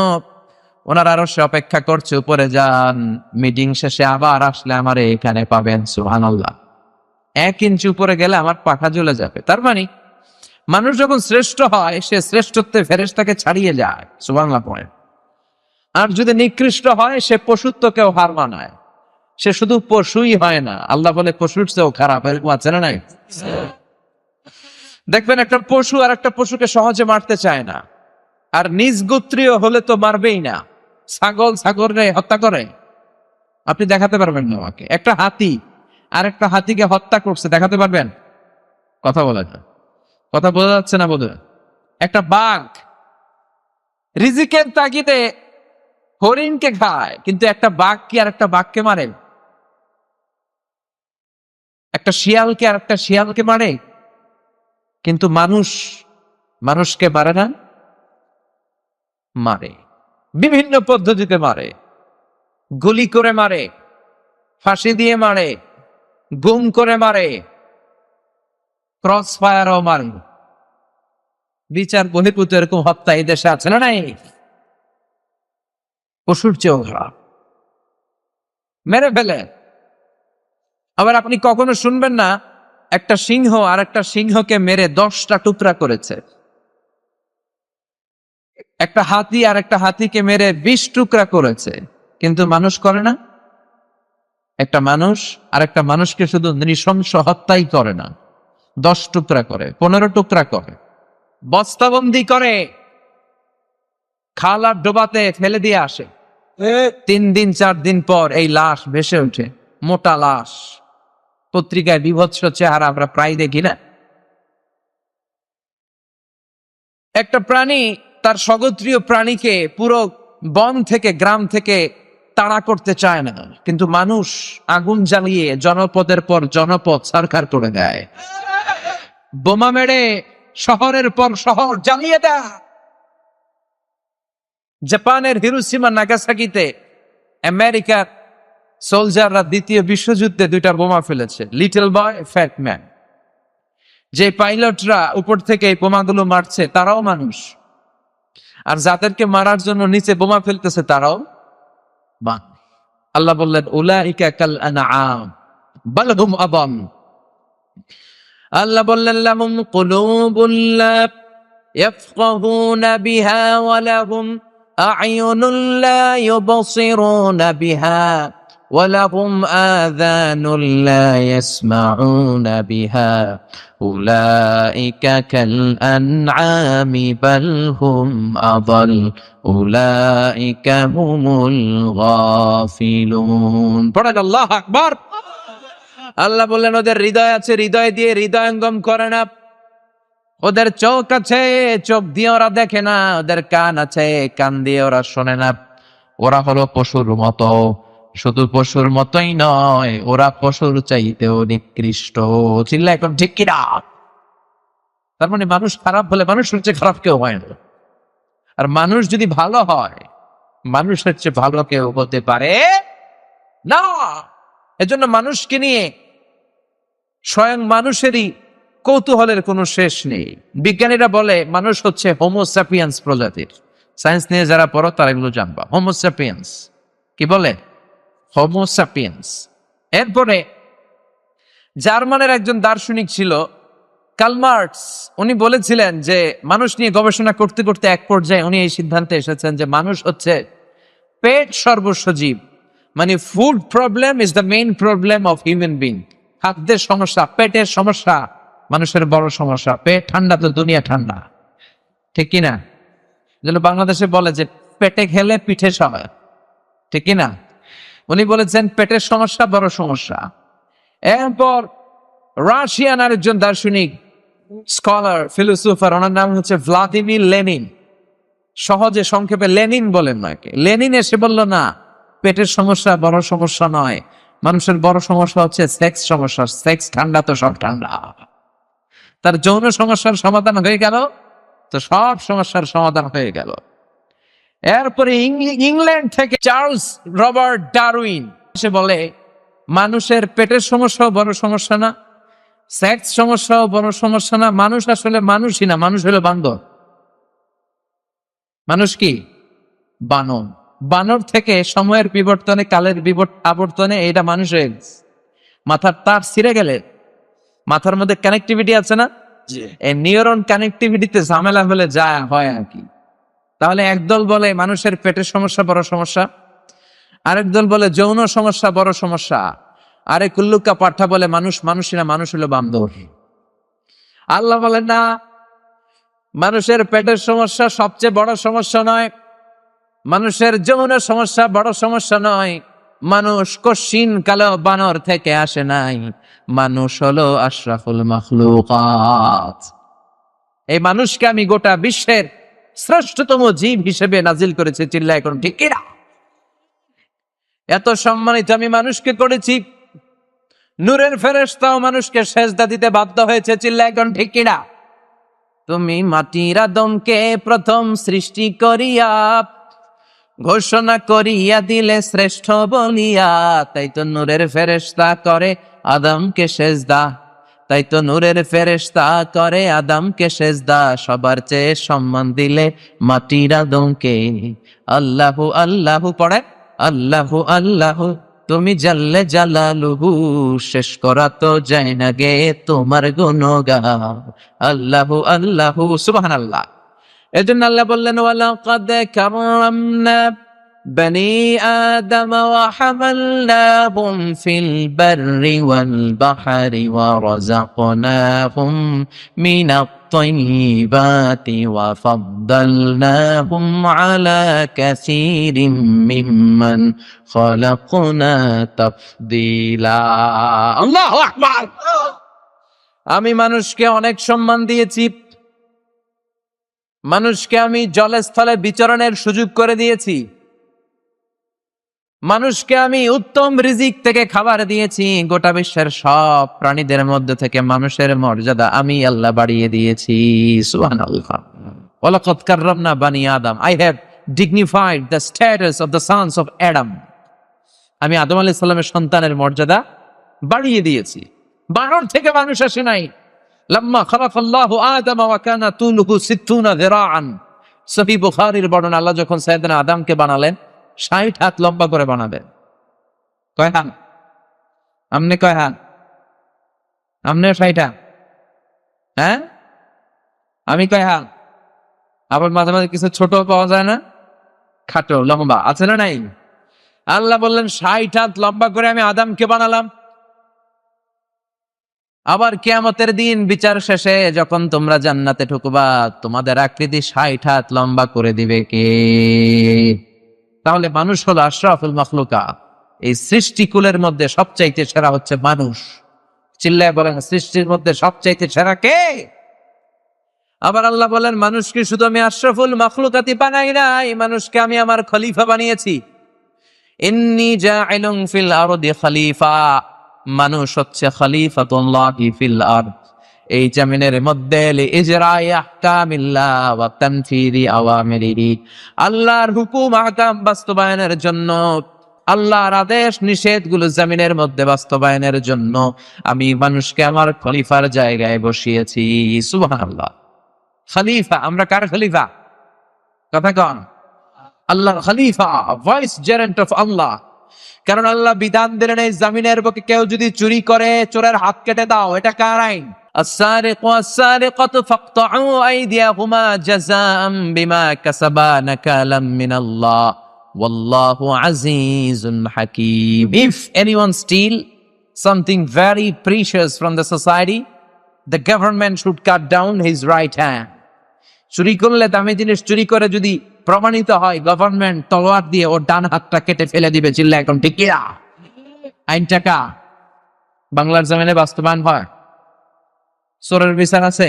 ওনার আরো সে অপেক্ষা করছে, উপরে যান, মিটিং শেষে আবার আসলে আমার এখানে পাবেন। সুবহানাল্লাহ। 1 ইঞ্চি উপরে গেলে আমার পাখা জ্বলে যাবে। তার মানে মানুষ যখন শ্রেষ্ঠ হয়, সে শ্রেষ্ঠত্বে ফেরেশতাকে ছাড়িয়ে যায়। সুবহানাল্লাহ পড়ে। আর যদি নিকৃষ্ট হয়, সে পশুত্বকেও হার মানায়। সে শুধু পশুই হয় না, আল্লাহ বলে পশুর চেয়েও খারাপ। এরকম আছে না নাই? দেখবেন একটা পশু আর একটা পশুকে সহজে মারতে চায় না, আর নিজ গোত্রীয় হলে তো মারবেই না। ছাগল হত্যা করে, আপনি দেখাতে পারবেন না আমাকে? একটা হাতি আর একটা হাতিকে হত্যা করছে, দেখাতে পারবেন? কথা বলা যায়, কথা বোঝা যাচ্ছে না বোধ হয়। একটা বাঘ রিজিকের তাগিদে হরিণকে খায়, কিন্তু একটা বাঘ কি আর একটা বাঘকে মারে? একটা শিয়ালকে আর একটা শিয়ালকে মারে? কিন্তু মানুষকে মারে না? মারে, বিভিন্ন পদ্ধতিতে মারে। গুলি করে মারে, ফাঁসি দিয়ে মারে, গুম করে মারে, ক্রস ফায়ারও মারে। বিচার বহির্ভূত এরকম হত্যা এই দেশে আছে না নাই? পশুর চেয়েও খারাপ, মেরে ফেলে। আবার আপনি কখনো শুনবেন না একটা সিংহ আর একটা সিংহকে মেরে 10টা টুকরা করেছে। একটা হাতি আর একটা হাতিকে মেরে 20 টুকরা করেছে, কিন্তু মানুষ করে না। একটা মানুষ আর একটা মানুষকে শুধু নৃশংস হত্যাই করে না, 10 টুকরা করে, 15 টুকরা করে, বস্তাবন্দি করে, খাল আর ডোবাতে ফেলে দিয়ে আসে। 3 দিন 4 দিন পর এই লাশ ভেসে ওঠে, মোটা লাশ, পত্রিকায় বিভৎস চেহারা আমরা প্রায় দেখি না? একটা প্রাণী তার স্বগোত্রীয় প্রাণীকে পুরো বন থেকে, গ্রাম থেকে তাড়া করতে চায় না, কিন্তু মানুষ আগুন জ্বালিয়ে জনপদের পর জনপদ সরকার করে দেয়, বোমা মেরে শহরের পর শহর জ্বালিয়ে দেয়। জাপানের হিরোশিমা নাগাসাকিতে আমেরিকার সোলজাররা 2য় বিশ্বযুদ্ধে 2টা বোমা ফেলেছে, লিটল বয়, ফ্যাট ম্যান। যে পাইলটরা উপর থেকে এই বোমাগুলো মারছে তারাও মানুষ, আর যাদেরকে মারার জন্য নিচে বোমা ফেলতেছে তারাও মানুষ। আল্লাহ বললেন উলাইকা কাল আনআম বাল হুম আদাল। আল্লাহ বললেন লাহুম কুলুবুন লা ইয়াফকাহুনা বিহা ওয়া লাহুম আ'য়ুনুন লা ইউবসিরুনা বিহা ওয়া লাহুম আযানুন লা ইয়াসমাউনা বিহা উলাইকা কাল আনআমি বাল হুম আদাল উলাইকা হুমুল গাফিলুন। পড়েন আল্লাহু আকবার। আল্লাহ বললেন ওদের হৃদয় আছে, হৃদয় দিয়ে হৃদয়ঙ্গম করে না। ওদের চোখ আছে, চোখ দিয়ে ওরা দেখে না। ওদের কান আছে, কান দিয়ে ওরা শোনে না। ওরা হলো পশুর মতো, শুধু পশুর মতোই নয়, ওরা পশুর চাইতেও নিকৃষ্ট। চিল্লা এখন ঠিক কিনা? তার মানে মানুষ খারাপ হলে মানুষের চেয়ে খারাপ কেউ হয় না, আর মানুষ যদি ভালো হয় মানুষের চেয়ে ভালো কেউ হতে পারে না। এজন্য মানুষকে নিয়ে স্বয়ং মানুষেরই কৌতূহলের কোনো শেষ নেই। বিজ্ঞানীরা বলে মানুষ হচ্ছে হোমোস্যাপিয়েন্স প্রজাতির। সায়েন্স নিয়ে যারা পড়ো তারা এগুলো জানবা। হোমোস্যাপিয়েন্স কি বলে? হোমোস্যাপিয়েন্স। এরপরে জার্মানের একজন দার্শনিক ছিল কার্ল মার্কস। উনি বলেছিলেন যে মানুষ নিয়ে গবেষণা করতে করতে এক পর্যায়ে উনি এই সিদ্ধান্তে এসেছেন যে মানুষ হচ্ছে পেট সর্বস্ব জীব। মানে food problem is the main problem of human being. খাদ্যের সমস্যা, পেটের সমস্যা মানুষের বড় সমস্যা। পেট ঠান্ডা তো দুনিয়া ঠান্ডা, ঠিক কিনা? যেন বাংলাদেশে বলে যে পেটে খেলে পিঠে সবাই, ঠিক কিনা? উনি বলেছেন পেটের সমস্যা বড় সমস্যা। এরপর রাশিয়ান আরেকজন দার্শনিক, স্কলার, ফিলোসোফার, ওনার নাম হচ্ছে ভ্লাদিমির লেনিন। সহজে সংক্ষেপে লেনিন বলেন নাকি। লেনিন এসে বলল না, পেটের সমস্যা বড় সমস্যা নয়, মানুষের বড় সমস্যা হচ্ছে সেক্স সমস্যা। সেক্স ঠান্ডা তো সব ঠান্ডা। তার যৌন সমস্যার সমাধান হয়ে গেল, তো সব সমস্যার সমাধান হয়ে গেল। এরপরে ইংল্যান্ড থেকে চার্লস রবার্ট ডারউইন সে বলে মানুষের পেটের সমস্যাও বড় সমস্যা না, সেক্স সমস্যাও বড় সমস্যা না। মানুষ আসলে মানুষই না, মানুষ হলো বান্দর। মানুষ কি? বানর। বানর থেকে সময়ের বিবর্তনে, কালের আবর্তনে এটা মানুষ হয়ে গেছে। মাথার তার ছিঁড়ে গেলে মাথার মধ্যে কানেক্টিভিটি আছে না, জি এই নিউরন কানেক্টিভিটিতে ঝামেলা হলে যা হয় আর কি। তাহলে একদল বলে মানুষের পেটের সমস্যা বড় সমস্যা, আরেক দল বলে যৌন সমস্যা বড় সমস্যা, আরেক উল্লুকা পাঠা বলে মানুষই না, মানুষ হলো বান্দর। আল্লাহ বলেন না, মানুষের পেটের সমস্যা সবচেয়ে বড় সমস্যা নয়, মানুষের যৌন সমস্যা বড় সমস্যা নয়। মানুষ কশিন কালো বানর থেকে আসে নাই, মানুষ হলো আশরাফুল মাখলুকাত। এই মানুষকে আমি গোটা বিশ্বের শ্রেষ্ঠতম জীব হিসেবে নাজিল করেছি, চিল্লা এখন ঠিক কিনা? এত সম্মানিত আমি মানুষকে করেছি, নূরের ফেরেশতাও মানুষকে সেজদা দিতে বাধ্য হয়েছে, চিল্লা এখন ঠিক কিনা? তুমি মাটির আদমকে প্রথম সৃষ্টি করিয়া ঘোষণা করিয়া দিলে শ্রেষ্ঠ বলিয়া, তাই তো নূরের ফেরেশতা করে আদমকে সেজদা, তাই তো নূরের ফেরেশতা করে আদমকে সেজদা। সবার চেয়ে সম্মান দিলে মাটির আদমকে। আল্লাহু আল্লাহু পড়ে, আল্লাহু আল্লাহু তুমি জাল্লে জালালুহু, শেষ করা তো যায় না গে তোমার গুণগান। আল্লাহু আল্লাহু সুবহানাল্লাহ। এজন্য আল্লাহ বললেন ওয়ালাকাদ কাররামনা বনি আদম ওয়া হামালনাহুম ফিল বাররি ওয়াল বাহরি ওয়া রাযাকনাহুম মিনাত তাইয়্যিবাতি ওয়া ফাদ্দালনাহুম আলা কাসীরিম মিম্মান খালাকনা তাফদীলা। আল্লাহু আকবার। আমি মানুষকে অনেক সম্মান দিয়েছি, মানুষকে আমি জলস্থলে বিচরণের সুযোগ করে দিয়েছি, মানুষকে আমি উত্তম রিজিক থেকে খাবার দিয়েছি। গোটা বিশ্বের সব প্রাণীদের মধ্যে থেকে মানুষের মর্যাদা আমি আল্লাহ বাড়িয়ে দিয়েছি। সুবহানাল্লাহ। ওয়ালাকাদ কাররামনা বানি আদম, I have dignified the status of the sons of Adam. আমি আদম আলাইহিস সালামের সন্তানের মর্যাদা বাড়িয়ে দিয়েছি। বানর থেকে মানুষ আসে নাই। লাম্মা খালাকাল্লাহু আদম ওয়া কানা তুলুহু ৬০ যিরাআন, সহিহ বুখারীর বর্ণনা, আল্লাহ যখন সাইয়েদনা আদমকে বানালেন ৬০ হাত লম্বা করে বানাবেন। কয় হাত? আমনে কয় হাত? আমনে ৬০ হাত? হ্যাঁ, আমি কয় হাত? আবার মাঝে মাঝে কিছু ছোট পাওয়া যায় না, খাটো লম্বা আছে না নাই? আল্লাহ বললেন ৬০ হাত লম্বা করে আমি আদমকে বানালাম। আবার কিয়ামতের দিন বিচার শেষে যখন তোমরা জান্নাতে ঢুকবা, তোমাদের আকৃতি ৬০ হাত লম্বা করে দিবে কে? তাহলে মানুষ হলো আশরাফুল মাখলুকাত। এই সৃষ্টিকুলের মধ্যে সবচাইতে সেরা হচ্ছে মানুষ। চিল্লায় বলেন, সৃষ্টির মধ্যে সবচাইতে সেরা কে? আবার আল্লাহ বলেন, মানুষকে শুধু আমি আশরাফুল মাখলুকাতি বানাই নাই, মানুষকে আমি আমার খলিফা বানিয়েছি। ইন্নী জাইলুন ফিল আরদি খলিফা, মানুষ হচ্ছে খলিফাতুল্লাহি ফিল আরদ, এই জমিনের মধ্যে লিইজরাই আহকামিল্লাহ ওয়া তানফিরি আওয়ামিরিহি, আল্লাহর হুকুম আহকাম বাস্তবায়নের জন্য, আল্লাহর আদেশ নিষেধগুলো জমিনের মধ্যে বাস্তবায়নের জন্য আমি মানুষকে আমার খলিফার জায়গায় বসিয়েছি। সুবহানাল্লাহ। খলিফা, আমরা কার খলিফা? কথা কন। আল্লাহর খলিফা, ভাইস জেরেন্ট অফ আল্লাহ। কারণ আল্লাহ বিধান দিলেন, এই জমিনের বুকে কেউ যদি চুরি করে, চোরের হাত কেটে দাও। এটা কার আইন? السارق والسارقة فاقطعوا أيديهما جزاء بما كسبا نكالا من الله والله عزيز حكيم. If anyone steal something very precious from the society, the government should cut down his right hand. চুরি করলে, দামি জিনিস চুরি করে যদি প্রমাণিত হয়, গভর্নমেন্ট তলোয়ার দিয়ে ওর ডান হাতটা কেটে ফেলে দিবে। চিল্লা এখন ঠিক কি? আইনটা কা বাংলার জমিনে বাস্তবায়ন হয়? চোরের বিচার আছে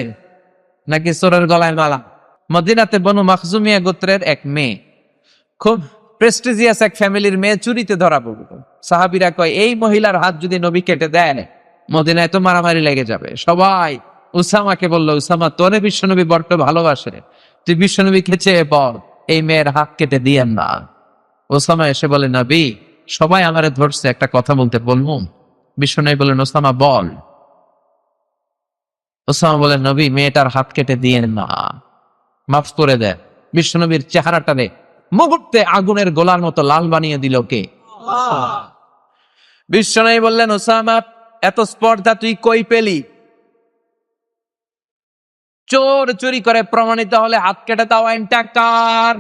নাকি চোরের গলায় মালা? মদিনাতে বনু মাখজুমিয়া গোত্রের এক মেয়ে, খুব প্রেস্টিজিয়াস এক ফ্যামিলির মেয়ে, চুরিতে ধরা পড়ল। সাহাবীরা কয়, এই মহিলার হাত যদি নবী কেটে দেয়, মদিনায় তো মারামারি লেগে যাবে। সবাই উসামাকে বলল, উসামা তোরে বিশ্বনবী বড্ড ভালোবাসে, তুই বিশ্বনবীকে চেয়ে বল এই মেয়ের হাত কেটে দিয়েন না। ওসামা এসে বলে, নবী সবাই আমারে ধরছে, একটা কথা বলতে বলবো? বিশ্বনবী বলেন, ওসামা বল। ওসামা বলেন, নবী মেয়েটার হাত কেটে দিয়েন না, মাফ করে দেন। বিশ্বনবীর চেহারাটা মুহূর্তে আগুনের গোলার মতো লাল বানিয়ে দিল কে? বিশ্বনবী বললেন, ওসামা, এত স্পর্ধা তুই কই পেলি? চোর চুরি করে প্রমাণিত হলে হাত কেটে দাও, আইনটা কার?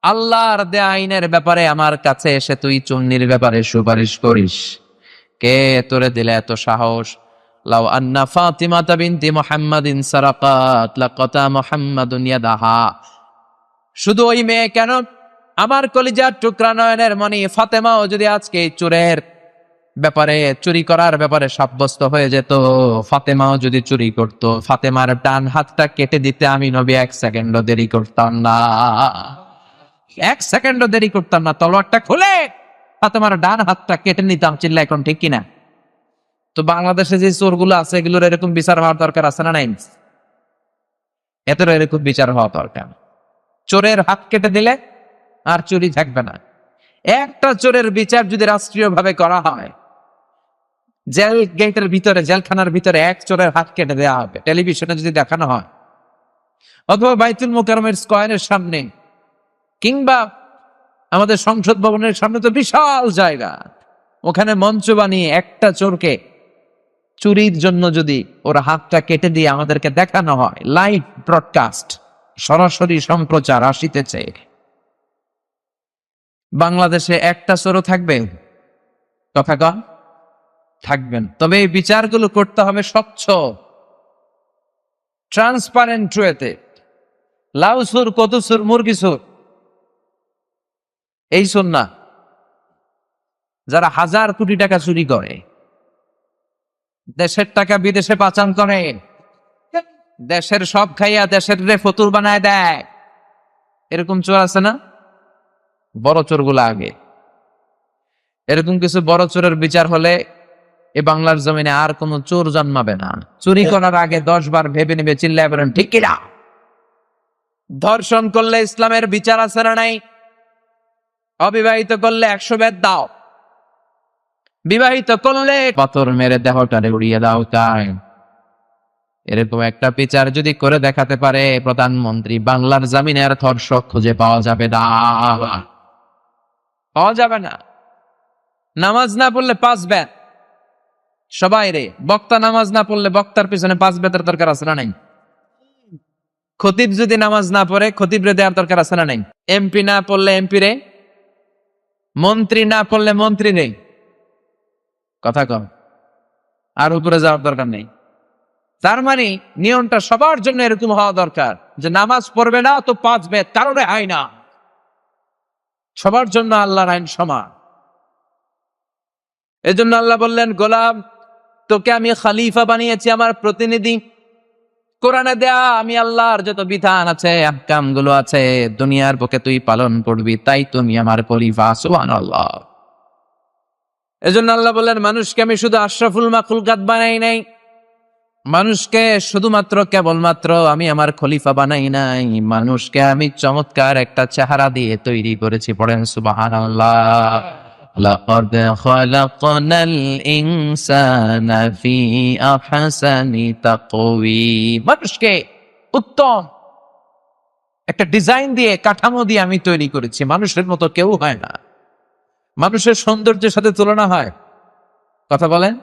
আল্লাহর দেয়া আইনের ব্যাপারে আমার কাছে এসে তুই চুন্নির ব্যাপারে সুপারিশ করিস? কে তোরে দিলে এত সাহস? লাউ আন্না ফাতিমাতা বিনতি মুহাম্মাদিন সারাকাত লাকাতা মুহাম্মাদুন ইয়াদাহা। শুধু ওই মেয়ে কেন, আমার কলিজার টুকরা নয়নের মণি ফাতেমাও যদি আজকে চোরের ব্যাপারে, চুরি করার ব্যাপারে সাব্যস্ত হয়ে যেত, ফাতেমাও যদি চুরি করত, ফাতেমার ডান হাতটা কেটে দিতে আমি নবী 1 সেকেন্ডও দেরি করতাম না। 1 সেকেন্ডও দেরি করতাম না, তলোয়ারটা খুলে ফাতেমার ডান হাতটা কেটে নিতাম। চিল্লা এখন ঠিক কিনা? তো বাংলাদেশে যে চোরগুলো আছে এগুলোর এরকম বিচার হওয়ার দরকার আছে না নাই? এত এরকম বিচার হওয়া দরকার। চোরের হাত কেটে দিলে আর চুরি থাকবে না। একটা চোরের বিচার যদি রাষ্ট্রীয়ভাবে করা হয়, জেল গেটের ভিতরে, জেলখানার ভিতরে এক চোরের হাত কেটে দেওয়া হবে, টেলিভিশনে যদি দেখানো হয়, অথবা বাইতুল মুকাররমের স্কয়ারের সামনে, কিংবা আমাদের সংসদ ভবনের সামনে তো বিশাল জায়গা, ওখানে মঞ্চ বানিয়ে একটা চোরকে চুরির জন্য যদি ওর হাতটা কেটে দিয়ে আমাদেরকে দেখানো হয়, লাইভ ব্রডকাস্ট, সরাসরি সম্প্রচার আসিতেছে, বাংলাদেশে একটা চোরও থাকবে? কথা কন, থাকবেন। তবে এই বিচারগুলো করতে হবে স্বচ্ছ, ট্রান্সপারেন্ট ওয়েতে। লাউ সুর, কত সুর, মুরগি সুর, এই সুর না। যারা 1000 কোটি টাকা চুরি করে, দেশের টাকা বিদেশে পাচার করে, দেশের সব খাইয়া দেশের রে ফতুর বানায় দেয়, এরকম চোর আছে না? বড় চোরগুলো আগে। এরকম কিছু বড় চোরের বিচার হলে এ বাংলার জমিনে আর কোন চোর জন্মাবে না। চুরি করার আগে 10 বার ভেবে নেবে। চিল্লায় বলেন ঠিক কিনা? ধর্ষণ করলে ইসলামের বিচার আছে না নাই? অবিবাহিত করলে 100 বেত দাও, বিবাহিত করলে পাথর মেরে দেহটারে উড়িয়ে দাও। তাই এরকম একটা বিচার যদি করে দেখাতে পারে প্রধানমন্ত্রী, বাংলার জমিনে আর ধর্ষক খুঁজে পাওয়া যাবে না, পাওয়া যাবে না। নামাজ না পড়লে 5 বেত, সবাই রে। বক্তা নামাজ না পড়লে বক্তার পিছনে 5 বেতের দরকার আছে না নাই? খতিব যদি নামাজ না পড়ে খতিব রে দেওয়ার দরকার আছে না নাই? এমপি না পড়লে এমপি রে, মন্ত্রী না পড়লে মন্ত্রী রে। কথা কম, আর উপরে যাওয়ার দরকার নেই। তার মানে নিয়মটা সবার জন্য এরকম হওয়া দরকার যে নামাজ পড়বে না তো 5 বেত, কারণে হয় না। সবার জন্য আল্লাহর আইন সমান। এজন্য আল্লাহ বললেন, গোলাম, তোকে আমি খলিফা বানিয়েছি, আমার প্রতিনিধি। কোরআনে দেয়া আমি আল্লাহর যত বিধান আছে, আহকাম গুলো আছে, দুনিয়ার বুকে তুই পালন করবি, তাই তুমি আমার খলিফা। সুবহানাল্লাহ। এজন্য আল্লাহ বললেন, মানুষকে আমি শুধু আশরাফুল মাখলুকাত বানাই নাই, মানুষকে শুধুমাত্র কেবলমাত্র আমি আমার খলিফা বানাই নাই, মানুষকে আমি চমৎকার একটা চেহারা দিয়ে তৈরি করেছি। পড়েন সুবহানাল্লাহ। লাকাদ খালাকনাল ইনসানা ফি আহসানি তাকওয়িম। মানুষকে উত্তম একটা ডিজাইন দিয়ে, কাঠামো দিয়ে আমি তৈরি করেছি। মানুষের মতো কেউ হয় না, মানুষের সৌন্দর্যের সাথে তুলনা হয়। কথা বলেন,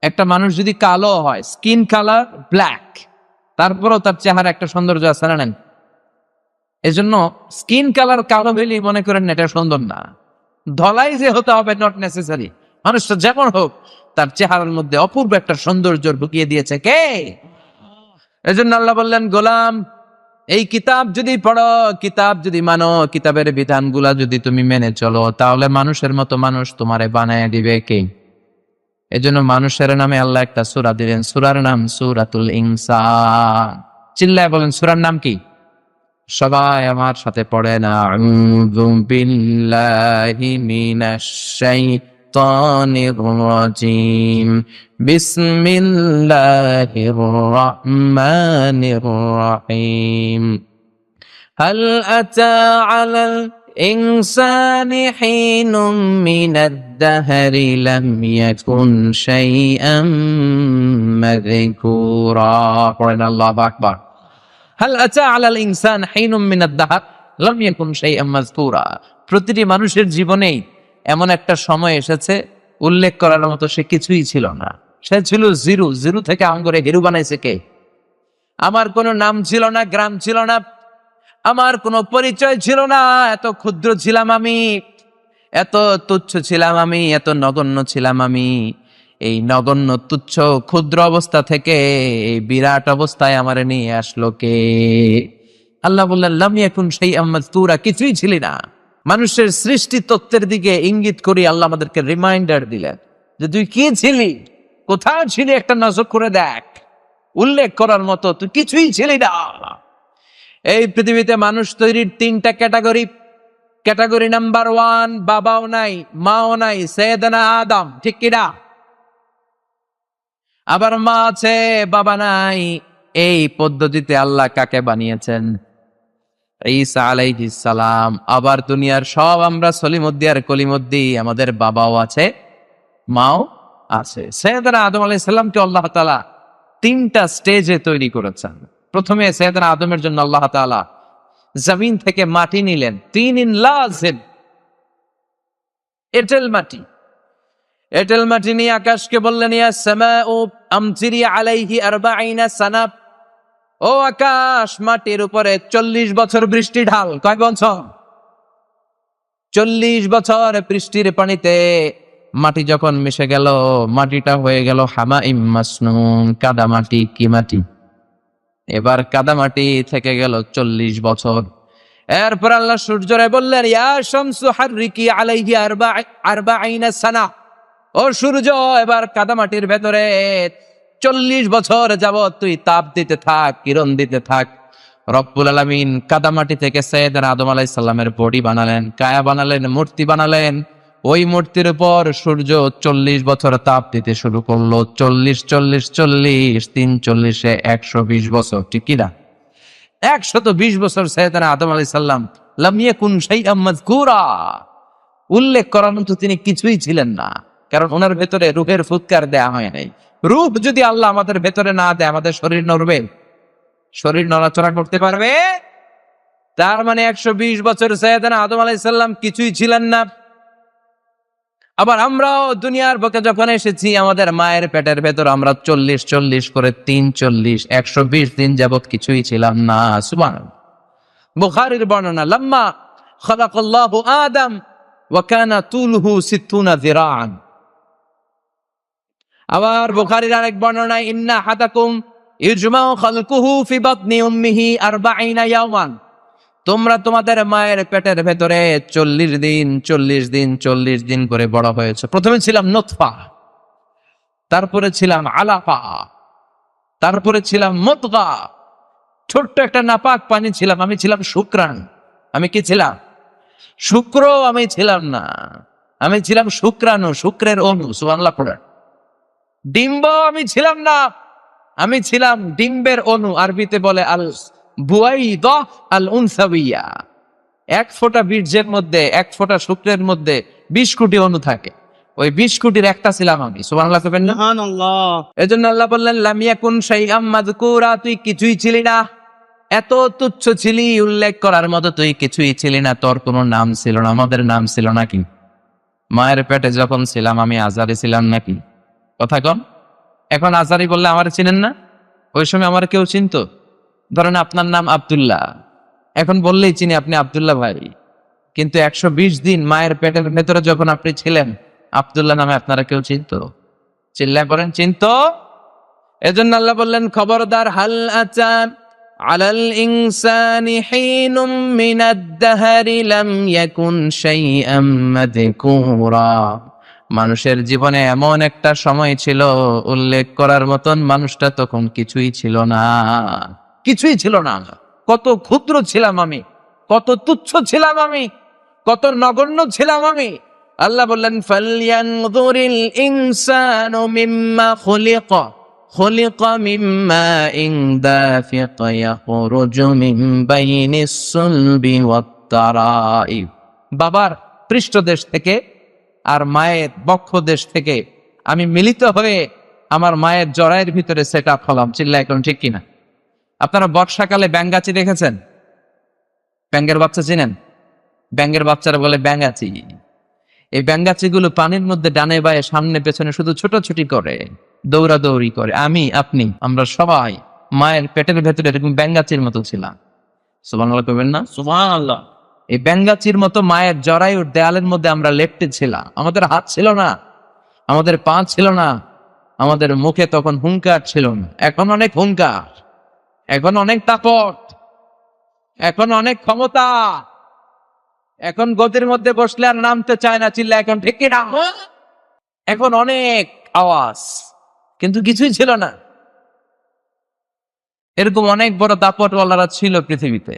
একটা মানুষ যদি কালো হয়, স্কিন কালার ব্ল্যাক, তারপরও তার চেহারা একটা সৌন্দর্য আছে না নেন? এজন্য স্কিন কালার কালো হইলে মনে করেন এটা সুন্দর না, ধলাই যে হতে হবে নট নেসেসারি। মানুষটা যেমন হোক, তার চেহারার মধ্যে অপূর্ব একটা সৌন্দর্য ঢুকিয়ে দিয়েছে কে? এজন্য আল্লাহ বললেন, গোলাম, এই কিতাব যদি পড়ো, কিতাব যদি মানো, কিতাবের বিধানগুলা যদি তুমি মেনে চলো, তাহলে মানুষের মতো মানুষ তোমারে বানায় দিবে কে? এজন্য মানুষের নামে আল্লাহ একটা সূরা দিলেন, সূরার নাম সূরাতুল ইনসান। চিল্লায় বলেন সূরার নাম কি? সবাই আমার সাথে পড়েন, আউযু বিল্লাহি মিনাশ শাইতানির রাজিম, বিসমিল্লাহির রহমানির রহিম। হাল আতা আলাল ইনসানি হিনুম মিনাদ দাহরি লাম ইয়াকুন শাইআম মাযকুরা। পড়েন আল্লাহু আকবার। হাল আতা আলাল ইনসান হিনুম মিনাদ দাহর লাম ইয়াকুন শাইআম মাযকুরা। প্রতিটি মানুষের জীবনেই এমন একটা সময় এসেছে উল্লেখ করার মতো সে কিছুই ছিল না। সে ছিল জিরো। জিরো থেকে আম করে হিরো বানাইছে কে? আমার কোনো নাম ছিল না, গ্রাম ছিল না, আমার কোনো পরিচয় ছিল না। এত ক্ষুদ্র ছিলাম আমি, এত তুচ্ছ ছিলাম আমি, এত নগণ্য ছিলাম আমি। এই নগণ্য তুচ্ছ ক্ষুদ্র অবস্থা থেকে এই বিরাট অবস্থায় আমারে নিয়ে আসলো কে? আল্লাহ বললেন লাম ইয়াকুন শাইআম মাযকুরা, কিছুই ছিলি না। মানুষের সৃষ্টি তত্ত্বের দিকে ইঙ্গিত করে আল্লাহ আমাদেরকে রিমাইন্ডার দিলেন যে তুই কি ছিলি, কোথায় ছিলি, একটা নজর করে দেখ। উল্লেখ করার মতো তুই কিছুই ছিলি না। এই পৃথিবীতে মানুষ তৈরির তিনটা ক্যাটাগরি। ক্যাটাগরি নাম্বার 1, বাবাও নাই, মাও নাই, সৈয়দনা আদম, ঠিক কিনা? আবার মা আছে, বাবা নাই। এই পদ্ধতিতে আল্লাহ কাকে বানিয়েছেন? ঈসা আলাইহিস সালাম। আবার দুনিয়ার সব আমরা সলিমুদ্দি আর কলিমুদ্দি, আমাদের বাবাও আছে, মাও আছে। সৈয়দনা আদম আলাইহিস সালামকে আল্লাহ তাআলা তিনটা স্টেজে তৈরি করেছেন। প্রথমে সৈয়দনা আদমের জন্য আল্লাহ তাআলা জমিন থেকে মাটি নিলেন, তিনিন লাযিম, এঁটেল মাটি। এঁটেল মাটি নিয়ে আকাশকে বললেন ইয়া সামাউ আমতিরি আলাইহি 40 সানা। ও আকাশ, মাটির উপরে 40 বছর বৃষ্টি ঢাল। কয় বছর? 40 বছর বৃষ্টির পানিতে মাটি যখন মিশে গেল, মাটিটা হয়ে গেল হামাইম মাসনুন, কাদা মাটি। কি মাটি? এবার কাদা মাটি থেকে গেল 40 বছর। এরপর আল্লাহ সূর্যরে বললেন ইয়া শামসু হাররিকি আলাইহি 40 সানা। ও সূর্য, এবার কাদা মাটির ভেতরে 40 বছর যাবত তুই তাপ দিতে থাক, কিরণ দিতে থাক। রব্বুল আলামিন কাদা মাটি থেকে সৈয়দনা আদম আলাইহিস সালামের বডি বানালেন, কায়া বানালেন, মূর্তি বানালেন। ওই মূর্তির উপর সূর্য 40 বছর তাপ দিতে শুরু করলো। 40 40 40, 3 40 120 বছর, ঠিক কিনা? 120 বছর সৈয়দনা আদম আলাইহিস সালাম লাম ইয়াকুন শাইআম মাযকুরা, উল্লেখ করার মতো তিনি কিছুই ছিলেন না। কারণ ওনার ভেতরে রূহের ফুৎকার দেয়া হয় নাই। রূহ যদি আল্লাহ আমাদের ভেতরে না দেয়, আমাদের শরীর নড়বে? শরীর নড়াচড়া করতে পারবে? তার মানে 120 বছর সৈয়দনা আদম আলাইহিস সালাম কিছুই ছিলেন না। আবার আমরাও দুনিয়ার বুকে যখন এসেছি, আমাদের মায়ের পেটের ভেতর আমরা 40 40 করে 3 40 120 দিন যাবত কিছুই ছিলাম না। সুবহানাল্লাহ। বুখারীর বর্ণনা, লাম্মা খালাকাল্লাহু আদম ওয়া কানা তুলহু 60 যিরাআন। আবার বুখারীর আরেক বর্ণনায় ইন্না হাদাকুম ইজমাউ খালকুহু ফি বাতনি উম্মিহি 40 ইয়াওমান। তোমরা তোমাদের মায়ের পেটের ভেতরে 40 দিন 40 দিন 40 দিন করে বড় হয়েছে। প্রথমে ছিলাম নতফা, তারপরে ছিলাম আলাকা, তারপরে ছিলাম মুদগা, ছোট্ট একটা নাপাক পানি ছিলাম। আমি ছিলাম শুক্রাণ। আমি কি ছিলাম? শুক্র আমি ছিলাম না, আমি ছিলাম শুক্রাণু, শুক্রের অণু। সুবহানাল্লাহ পড়েন। ডিম্ব আমি ছিলাম না, আমি ছিলাম ডিম্বের অণু। আরবিতে বলে আল বুয়াইদা আল উনসাবিয়া। এক ফোঁটা বীর্যের মধ্যে, এক ফোঁটা শুক্রের মধ্যে 20 কোটি অণু থাকে। ওই 20 কোটির একটা ছিলাম আমি। সুবহানাল্লাহ কইবেন না? সুবহানাল্লাহ। এজন্য আল্লাহ বললেন লাম ইয়াকুন শাইআম মাযকুরা, তুই কিছুই ছিলি না। এত তুচ্ছ ছিলি, উল্লেখ করার মতো তুই কিছুই ছিলি না। তোর কোনো নাম ছিল না, আমাদের নাম ছিল নাকি? মায়ের পেটে যখন ছিলাম আমি আজারি ছিলাম নাকি? কথা কন। এখন আজারি বললে আমার চিনেন না? ওই সময় আমার কেউ চিনতো? ধরেন আপনার নাম আব্দুল্লাহ, এখন বললেই চিনি আপনি আব্দুল্লাহ ভাই। কিন্তু 120 দিন মায়ের পেটের ভেতরে যখন আপনি ছিলেন, আব্দুল্লাহ নামে আপনারা কেউ চিনতো? চিল্লায় পড়েন, চিনতো? এজন্য আল্লাহ বললেন খবরদার, হাল আচান আলাল ইনসানি হিনুম মিনাদ দাহরি লাম ইয়াকুন শাইআম মাযকুরা। মানুষের জীবনে এমন একটা সময় ছিল উল্লেখ করার মতন, মানুষটা তখন কিছুই ছিল না, কিছুই ছিল না। কত ক্ষুদ্র ছিলাম আমি, কত তুচ্ছ ছিলাম আমি, কত নগণ্য ছিলাম আমি। আল্লাহ বললেন ফালয়ানযুরিল ইনসানু মিম্মা খুলিকা, খুলিকা মিম্মা ইন দাফিক ইয়াখরুজু মিন বাইনিস সুলবি ওয়াত তারাইব। বাবার পৃষ্ঠদেশ থেকে আর মায়ের বক্ষ দেশ থেকে আমি মিলিত হয়ে আমার মায়ের জরায়ের ভিতরে সেট আপ হলাম। চিল্লা এখন ঠিক কিনা? আপনারা বর্ষাকালে ব্যাঙ গাছি দেখেছেন? ব্যাঙের বাচ্চা চিনেন? ব্যাঙের বাচ্চারা বলে ব্যাঙাচি। এই ব্যাঙাচি গুলো পানির মধ্যে ডানে বায়ে সামনে পেছনে শুধু ছোটাছুটি করে, দৌড়াদৌড়ি করে। আমি আপনি আমরা সবাই মায়ের পেটের ভেতরে এরকম ব্যাঙাচির মতো ছিলাম। সুবহানাল্লাহ কইবেন না? সুবহানাল্লাহ। এই ব্যাঙ্গাচির মতো মায়ের জরায়ুর দেয়ালের মধ্যে আমরা লেপ্টে ছিলাম। আমাদের হাত ছিল না, আমাদের পা ছিল না, আমাদের মুখে তখন হুঙ্কার ছিল না। এখন অনেক হুঙ্কার, এখন অনেক তাপট, এখন অনেক ক্ষমতা, এখন গদির মধ্যে বসলে আর নামতে চায় না, চিল্লা এখন ঠিক কি না? এখন অনেক আওয়াজ, কিন্তু কিছুই ছিল না। এরকম অনেক বড় দাপটওয়ালারা ছিল পৃথিবীতে,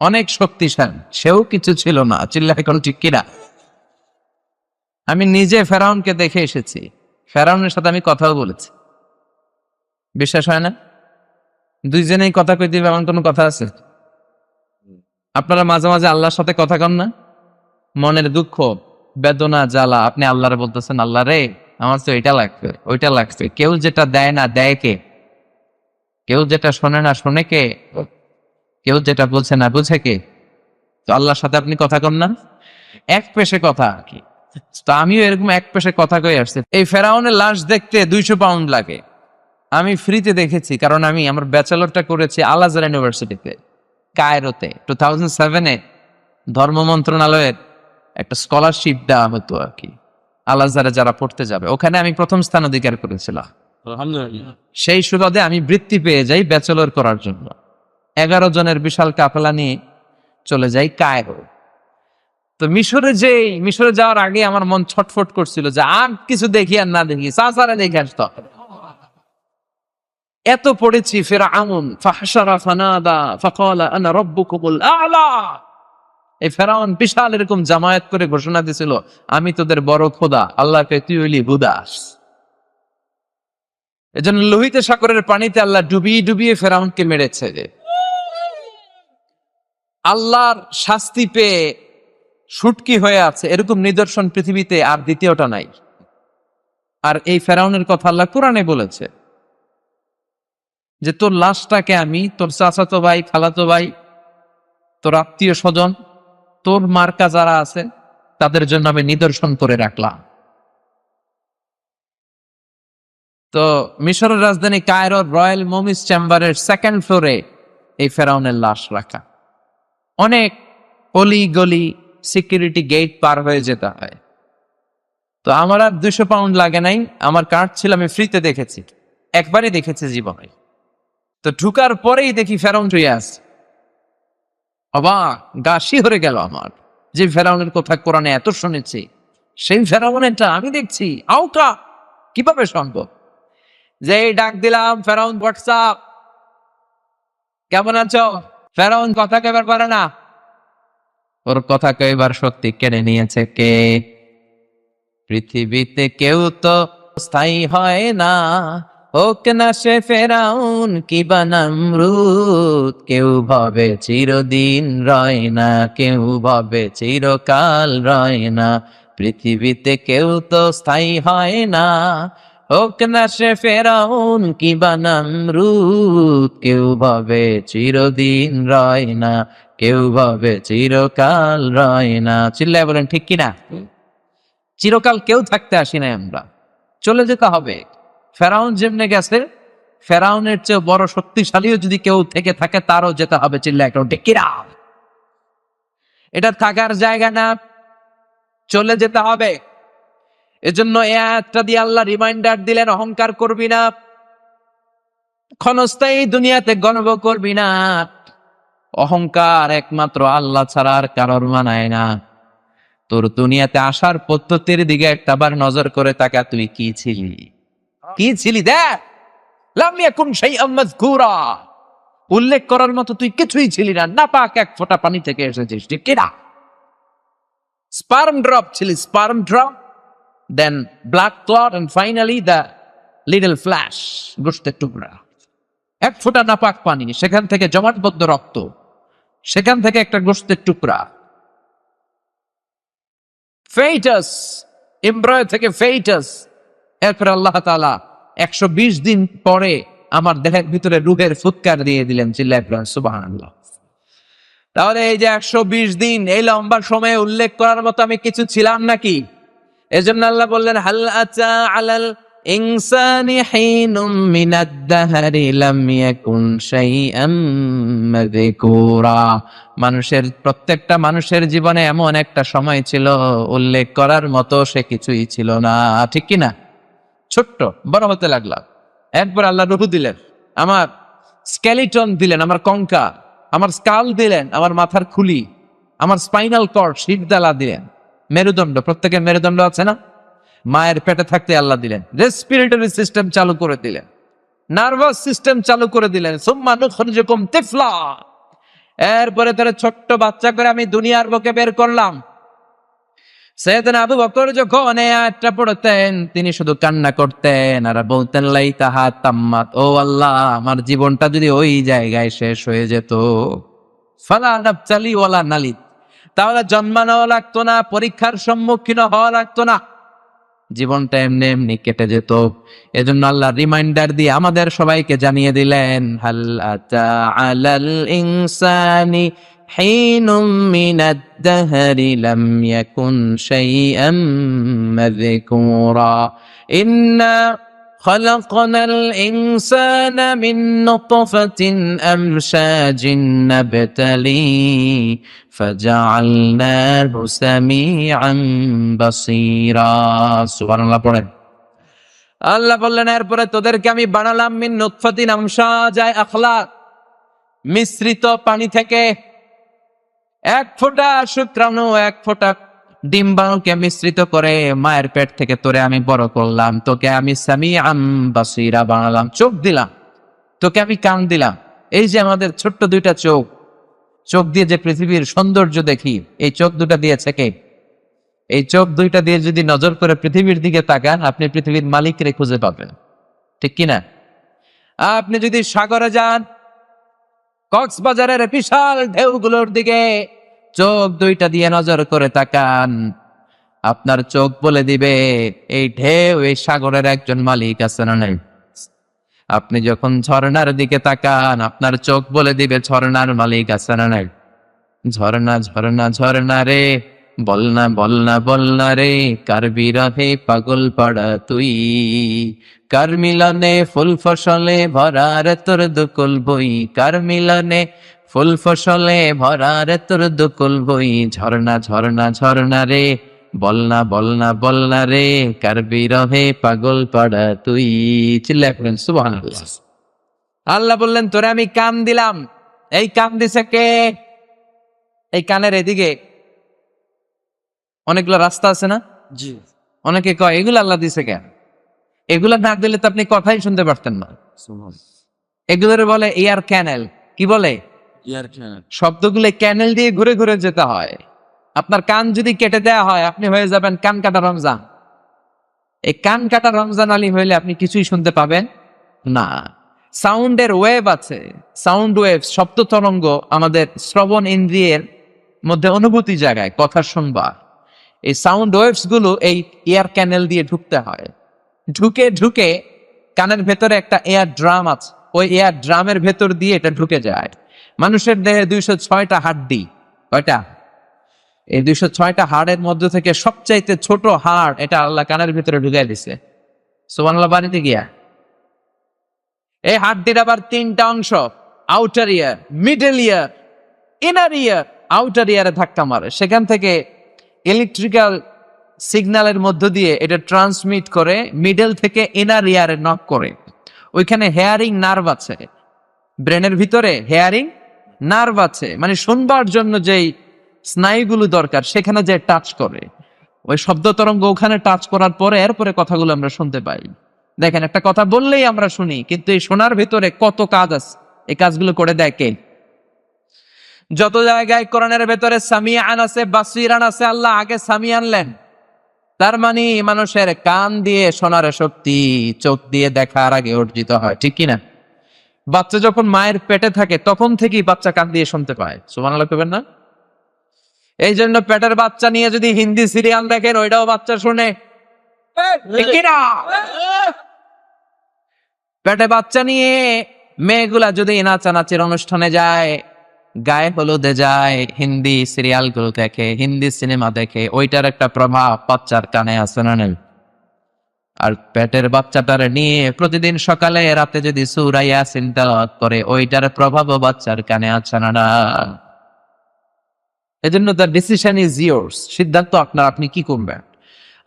অনেক শক্তিশালী, সেও কিছু ছিল না, চিল্লা এখন ঠিক কিনা? আমি নিজে ফেরাউনকে দেখে এসেছি, ফেরাউনের সাথে আমি কথাও বলেছি। বিশ্বাস হয় না? দুইজনেই কথা কই দিবে এমন কোনো কথা আছে? আপনারা মাঝে মাঝে আল্লাহর সাথে কথা কন না? মনের দুঃখ, বেদনা, জ্বালা, আপনি আল্লাহরে বলতেছেন, আল্লাহ রে আমার তো এটা লাগবে, ওইটা লাগবে। কেউ যেটা দেয় না দেয় কে? কেউ যেটা শোনে না শোনে কে? কেউ যেটা বলছে না বুঝে কে? তো আল্লাহর সাথে আপনি কথা কন না? এক পেশে কথা আর কি। তো আমিও এরকম এক পেশে কথা কয়ে আসছি। এই ফেরাউনের লাশ দেখতে 200 পাউন্ড লাগে। আমি ফ্রিতে দেখেছি, কারণ আমি আমার ব্যাচেলরটা করেছি আল আজহার ইউনিভার্সিটিতে, কায়রোতে। 2007-এ ধর্ম মন্ত্রণালয়ের একটা স্কলারশিপ দেওয়া হতো আর কি, আল আজহারে যারা পড়তে যাবে। ওখানে আমি প্রথম স্থান অধিকার করেছিলাম। আলহামদুলিল্লাহ। সেই সুবাদে আমি বৃত্তি পেয়ে যাই ব্যাচেলর করার জন্য। 11 জনের বিশাল কাফেলা নিয়ে চলে যাই কায়রো। তো মিশরে যাওয়ার আগে আমার মন ছটফট করছিল যে আর কিছু দেখি আর না দেখি, সাসারে দেখে আসতো। এত পড়েছি ফিরআউন ফাহশারা ফানাদা ফাকালা আনা রাব্বুকুমুল আ'লা। এই ফেরাউন বিশাল এরকম জামায়াত করে ঘোষণা দিছিল, আমি তোদের বড় খোদা, আল্লাহকে তুই হইলি হুদাস। এজন্য লোহিত সাগরের পানিতে আল্লাহ ডুবিয়ে ডুবিয়ে ফেরাউনকে মেরেছে। আল্লাহর শাস্তি পেয়ে শুটকি হয়ে আছে এরকম নিদর্শন পৃথিবীতে আর দ্বিতীয়টা নাই। আর এই ফেরাউনের কথা আল্লাহ কোরআনে বলেছে যে তোর লাশটাকে আমি তোর চাচাতো ভাই, খালাতো ভাই, তোর আত্মীয় স্বজন, তোর মার্কা যারা আছে তাদের জন্য আমি নিদর্শন করে রাখলাম। তো মিশরের রাজধানী কায়রোর রয়্যাল মমিস চেম্বারের 2nd ফ্লোরে এই ফেরাউনের লাশ রাখা। অনেক অলি গলি সিকিউরিটি গেট পার হয়ে যেতে হয়। তো আমার আর 200 পাউন্ড লাগে নাই, আমার কার্ড ছিল, আমি ফ্রিতে দেখেছি, একবারই দেখেছি জীবনে। তো ঢুকার পরেই দেখি ফেরাউন শুয়ে আছে। অবাক, গা শিহরে গেল আমার, যে ফেরাউনের কথা কোরআনে এত শুনেছি সেই ফেরাউনেরটা আমি দেখছি। আউকা কিভাবে সম্ভব? যে ডাক দিলাম, ফেরাউন হোয়াটসঅ্যাপ, কেমন আছো? ফেরাউন কথা কেবার পারে না, ওর কথা কইবার শক্তি কেড়ে নিয়েছে কে? পৃথিবীতে কেউ তো স্থায়ী হয় না, হোক না সে ফেরাউন কিবা নমরুদ। কেউ ভাবে চিরদিন রয় না, কেউ ভাবে চিরকাল রয় না। পৃথিবীতে কেউ তো স্থায়ী হয় না, হোক না সে ফেরাউন কিবা নমরুদ। কেউ ভাবে চিরদিন রয় না, কেউ ভাবে চিরকাল রয় না। চিল্লায় বলেন ঠিক কিনা? চিরকাল কেউ থাকতে আসি নাই আমরা, চলে যেতে হবে। ফেরাউন যেমনে গেছে, ফেরাউনের চেয়ে বড় শক্তিশালীও যদি কেউ থেকে থাকে তারও যেতে হবে। চিল্লা একটা ঠিক কিনা? এটা থাকার জায়গা না, চলে যেতে হবে। এজন্য এই আয়াতটা দিয়ে আল্লাহ রিমাইন্ডার দিলেন, অহংকার করবি না, ক্ষণস্থায়ী দুনিয়াতে গর্ব করবি না। অহংকার একমাত্র আল্লাহ ছাড়া আর কারোর মানায় না। তোর দুনিয়াতে আসার পদ্ধতির দিকে একটাবার নজর করে তাকা, তুই কি ছিলি? কি ছিলি দেখ। লাম ইয়াকুন শাইআম মাযকুরা, উল্লেখ করার মতো তুই কিছুই ছিলি না, নাপাক এক ফোঁটা পানি থেকে এসেছিস, ঠিক কি না? স্পার্ম ড্রপ ছিলি, sperm drop, then blood clot, and finally the little flesh, গোশতের টুকরা। এক ফোঁটা নাপাক পানি, সেখান থেকে জমাটবদ্ধ রক্ত, সেখান থেকে একটা গোশতের টুকরা। ফেইটাস, এমব্রয় থেকে ফেইটাস। এরপর আল্লাহ তাআলা 120 দিন পরে আমার দেহের ভিতরে রূহের ফুৎকার দিয়ে দিলেন। চিল্লায় পড়েন সুবহানাল্লাহ। তাহলে এই যে 120 দিন, এই লম্বা সময়ে উল্লেখ করার মতো আমি কিছু ছিলাম নাকি? এজন্য আল্লাহ বললেন হাল আতা আলাল ইনসানি হিনুম মিনাদ দাহরি লাম ইয়াকুন শাইআম মাযকুরা। প্রত্যেকটা মানুষের জীবনে এমন একটা সময় ছিল উল্লেখ করার মতো সে কিছুই ছিল না, ঠিক কি না? ছোট্ট বড় হতে লাগলাম, এরপর আল্লাহ রূহ দিলেন, আমার স্কেলিটন দিলেন, আমার কঙ্কা, আমার স্কাল দিলেন, আমার মাথার খুলি, আমার স্পাইনাল কর্ড, শিরদালা দিলেন, মেরুদণ্ড, প্রত্যেকের মেরুদণ্ড আছে না? মায়ের পেটে থাকতে আল্লাহ দিলেন। রেসপিরেটরি সিস্টেম চালু করে দিলেন, নার্ভাস সিস্টেম চালু করে দিলেন। সুম্মা নুখরিজুকুম তিফলা, এরপরে তারা ছোট্ট বাচ্চা করে আমি দুনিয়ার বুকে বের করলাম। সাইয়েদনা আবু বকর যখন এই আয়াতটা পড়তেন তিনি শুধু কান্না করতেন আর বলতেন লাইতাহা তাম্মাত, ও আল্লাহ আমার জীবনটা যদি ওই জায়গায় শেষ হয়ে যেত। ফালা নাবতালি ওয়ালা নালিদ, তাহলে জন্মানো লাগতো না, পরীক্ষার সম্মুখীন হওয়া লাগতো না, জীবনটা এমনি এমনি কেটে যেত। এজন্য আল্লাহ রিমাইন্ডার দিয়ে আমাদের সবাইকে জানিয়ে দিলেন হাল আতা আলাল ইনসানি হিনুম মিনাদ দাহরি লাম ইয়াকুন শাইআম মাযকুরা ইন্না خلقنا الإنسان من نطفة أمشاج نبتليه فجعلناه سميعا بصيرا সুবহানাল্লাহ পড়েন। আল্লাহ বললেন এরপরে তোদেরকে আমি বানালাম মিন নুতফাতিন আমশাজায় আখলাক, মিশ্রিত পানি থেকে। এক ফোঁটা শুক্রাণু, এক ফোঁটা ডিম্বাণুকে মিশ্রিত করে মায়ের পেট থেকে তোরে আমি বড় করলাম, তোকে আমি সামিআম বাসীরা বানালাম, চোখ দিলাম, তোকে আমি কান দিলাম। এই যে আমাদের ছোট্ট দুইটা চোখ, চোখ দিয়ে যে পৃথিবীর সৌন্দর্য দেখি, এই চোখ দুটা দিয়েছে কে? এই চোখ দুইটা দিয়ে যদি নজর করে পৃথিবীর দিকে তাকান আপনি পৃথিবীর মালিকরে খুঁজে পাবেন, ঠিক কিনা? আপনি যদি সাগরে যান, কক্সবাজারের বিশাল ঢেউগুলোর দিকে চোখ দুইটা দিয়ে নজর করে তাকান, আপনার চোখ বলে দিবে এই ঢেউ, এই সাগরের একজন মালিক আছে না নাই? আপনি যখন ঝর্ণার দিকে তাকান আপনার চোখ বলে দিবে ঝর্ণার মালিক আছে না নাই? ঝর্ণা ঝর্ণা ঝর্ণা রে, বলনা বলনা বলনা রে, কার বিরহে পাগল পাড়া তুই, কার মিলনে ফুল ফসলে ভরার তোর দুকুল বই, কার মিলনে ফুল ফসলে ভরার তোর দুকুল বই, ঝর্ণা ঝর্ণা ঝর্ণা রে, বলনা বলনা বলনা রে, কার বিরহে পাগল পাড়া তুই। চিল্লায় পড়েন সুবহানাল্লাহ। আল্লাহ বললেন তোরে আমি কান দিলাম। এই কান দিছে কে? এই কানের এদিকে অনেকগুলো রাস্তা আছে না? জি। অনেকে কয় এগুলো আল্লাহ দিছে কেন? এগুলো না দিলে তো আপনি কথাই শুনতে পারতেন না। এগুলোর বলে এয়ার ক্যানেল। কি বলে? ইয়ার চ্যানেল। শব্দগুলো ক্যানেল দিয়ে ঘুরে ঘুরে যেতে হয়। আপনার কান যদি কেটে দেওয়া হয় আপনি হয়ে যাবেন কান কাটা রমজান। এই কান কাটা রমজান আলী হইলে আপনি কিছুই শুনতে পাবেন না। সাউন্ডের ওয়েভ আছে, সাউন্ড ওয়েভ, শব্দ তরঙ্গ আমাদের শ্রবণ ইন্দ্রিয়ের মধ্যে অনুভূতি জায়গায় কথা শুনবার। এই সাউন্ড ওয়েভস গুলো এই এয়ার ক্যানেল দিয়ে ঢুকতে হয়। ঢুকে ঢুকে কানের ভেতরে একটা এয়ার ড্রাম আছে, ওই এয়ার ড্রামের ভেতর দিয়ে এটা ঢুকে যায়। মানুষের দেহে 206টা হাড্ডি। কয়টা? এই 206টা হাড়ের মধ্যে থেকে সবচাইতে ছোট হাড় এটা আল্লাহ কানের ভিতরে ঢুকাই দিছে। সুবহানাল্লাহ বাড়িতে গিয়া এই হাড্ডির আবার 3টা অংশ, আউটার ইয়ার, মিডল ইয়ার, ইনার ইয়ার। আউটার ইয়ারে ধাক্কা মারে, সেখান থেকে ইলেকট্রিক্যাল সিগন্যালের মধ্য দিয়ে এটা ট্রান্সমিট করে মিডল থেকে ইনার ইয়ারে নক করে। ওইখানে হেয়ারিং নার্ভ আছে, ব্রেনের ভিতরে হেয়ারিং নার্ভ আছে, মানে শুনবার জন্য যেই স্নায়ুগুলো দরকার সেখানে যে টাচ করে, ওই শব্দ তরঙ্গ ওখানে টাচ করার পরে এরপরে কথাগুলো আমরা শুনতে পাই। দেখেন একটা কথা বললেই আমরা শুনি, কিন্তু এই শোনার ভিতরে কত কাজ আছে, এই কাজগুলো করে দেয় কে? যত জায়গায় কোরআনের ভেতরে সামিআন আছে, বাসীরান আছে, আল্লাহ আগে সামিআন আনলেন। তার মানে মানুষের কান দিয়ে শোনার শক্তি চোখ দিয়ে দেখার আগে অর্জিত হয়, ঠিক কিনা? বাচ্চা যখন মায়ের পেটে থাকে তখন থেকেই বাচ্চা কান দিয়ে শুনতে পায়। সুবহানাল্লাহ কইবেন না? এই জন্য পেটের বাচ্চা নিয়ে যদি হিন্দি সিরিয়াল দেখেন ওইটাও বাচ্চা শুনে, ঠিক কিনা? পেটে বাচ্চা নিয়ে মেয়েগুলা যদি নাচানাচির অনুষ্ঠানে যায় গায়ে হলুদে যায়, হিন্দি সিরিয়াল গুলো দেখে, হিন্দি সিনেমা দেখে, ওইটার একটা প্রভাব বাচ্চার কানে আছে না নেই? আর পেটের বাচ্চাটারে নিয়ে প্রতিদিন সকালে রাতে যদি সূরা ইয়াসিন তেলাওয়াত করে, ওইটার প্রভাবও বাচ্চার কানে আছে না না? এজন্য দ্য ডিসিশন ইজ ইয়ার্স, সিদ্ধান্ত আপনার, আপনি কি করবেন।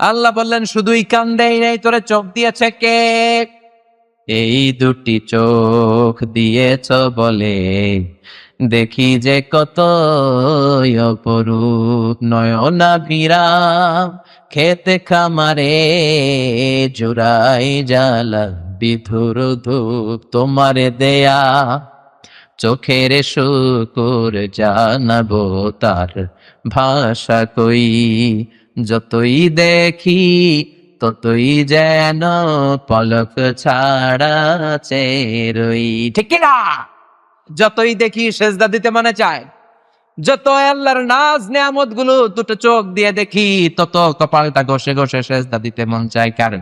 আল্লাহ বললেন শুধুই কান দেয় নাই, তোরে চোখ দিয়েছে কে? এই দুটি চোখ দিয়েছ বলে দেখি যে কত অপরূপ, নয়নাভিরাম খেতে খামারে জুড়াই জ্বালা বিধুর ধূপ, তোমারে দেয়া চোখের শুকুর জানাবো তার ভাষা কই, যতই দেখি ততই যেন পলক ছাড়া চেরই। ঠিক না? যতই দেখি সেজদা দিতে মনে চায়, যত আল্লাহর নাজ নেয়ামত গুলো দুটো চোখ দিয়ে দেখি, তত কপালটা ঘষে ঘষে সেজদা দিতে মন চায় কার?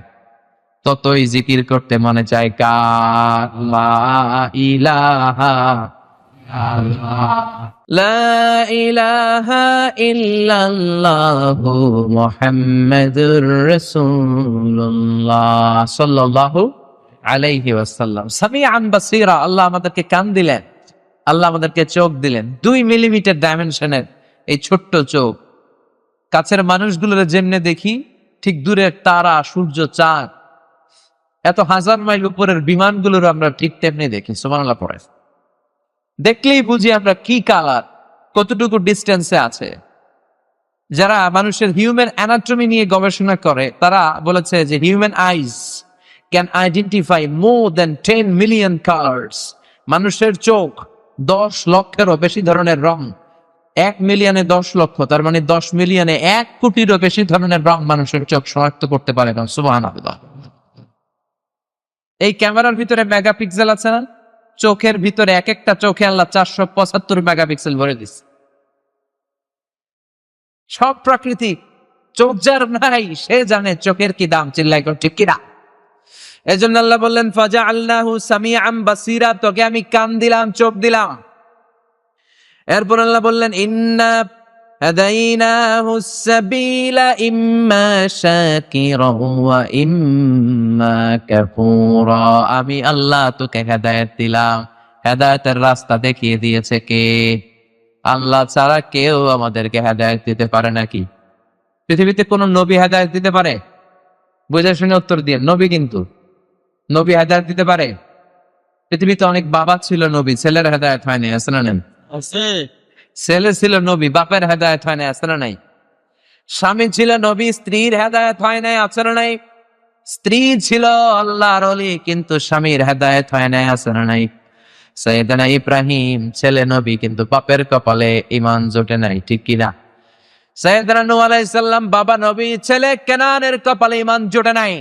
ততই জিকির করতে মনে চায় কার? লা ইলাহা লা ইলাহা ইল্লাল্লাহু মুহাম্মাদুর রাসূলুল্লাহ সাল্লাল্লাহু আলাইহি ওয়াসাল্লাম। সামিআন বাসীরা, আল্লাহ আমাদেরকে কান দিলেন, আল্লাহ আমাদেরকে চোখ দিলেন। 2 মিলিমিটার ডাইমেনশনের এই ছোট্ট চোখ, কাছের মানুষগুলোর যেমনে দেখি, ঠিক দূরের তারা, সূর্য, চাঁদ, এত হাজার মাইল উপরের বিমানগুলোর আমরা ঠিক তেমনি দেখি। সুবহানাল্লাহ পড়ে দেখলেই বুঝি আমরা কি কালার, কতটুকু ডিস্টেন্সে আছে। যারা মানুষের হিউম্যান অ্যানাটমি নিয়ে গবেষণা করে, তারা বলেছে যে human eyes can identify more than 10 million colours. মানুষের চোখ 10 লক্ষেরও বেশি ধরনের রং, 1 মিলিয়নে 10 লক্ষ, তার মানে 10 মিলিয়নে 1 কোটিরও বেশি ধরনের রং মানুষের চোখ শনাক্ত করতে পারে না। সুবহানাল্লাহ। এই ক্যামেরার ভিতরে মেগাপিক্সেল আছে না? চোখের ভিতরে এক একটা চোখে আল্লাহ 475 মেগাপিক্সেল ভরে দিচ্ছে। সব প্রাকৃতিক। চোখ যার নাই সে জানে চোখের কি দাম। চিল্লাই কর ঠিক কিনা? এজন্য আল্লাহ বললেন ফাজআলনাহু সামিআন বাসীরা, তোকে আমি কান দিলাম, চোখ দিলাম। এরপর আল্লাহ বললেন ইন্না হাদাইনাহু সাবিলা ইম্মা শাকিরান ওয়া ইম্মা কাফুরা। আমি আল্লাহ তোকে হেদায়েত দিলাম। হেদায়েতের রাস্তা দেখিয়ে দিয়েছে কে? আল্লাহ ছাড়া কেউ আমাদেরকে হেদায়েত দিতে পারে নাকি? পৃথিবীতে কোন নবী হেদায়েত দিতে পারে? বুঝে শুনে উত্তর দিয়ে। নবী কিন্তু নবী হেদায়েত দিতে পারে? পৃথিবীতে অনেক বাবা ছিল নবী, ছেলের হেদায়েত হয়নি, আছে না নাই? ছেলে ছিল নবী, বাপের হেদায়েত হয় নাই, আছে না নাই? স্বামী ছিল নবী, স্ত্রীর হেদায়েত হয় নাই, আছে না নাই? স্ত্রী ছিল আল্লাহর ওলি, কিন্তু স্বামীর হেদায়েত হয় নাই, আছে না নাই? সাইয়েদনা ইব্রাহিম ছেলে নবী, কিন্তু বাপের কপালে ঈমান জোটে নাই, ঠিক কি না? সাইয়েদনা নূহ আলাইহিস সালাম বাবা নবী, ছেলে কেনানের কপালে ঈমান জোটে নাই।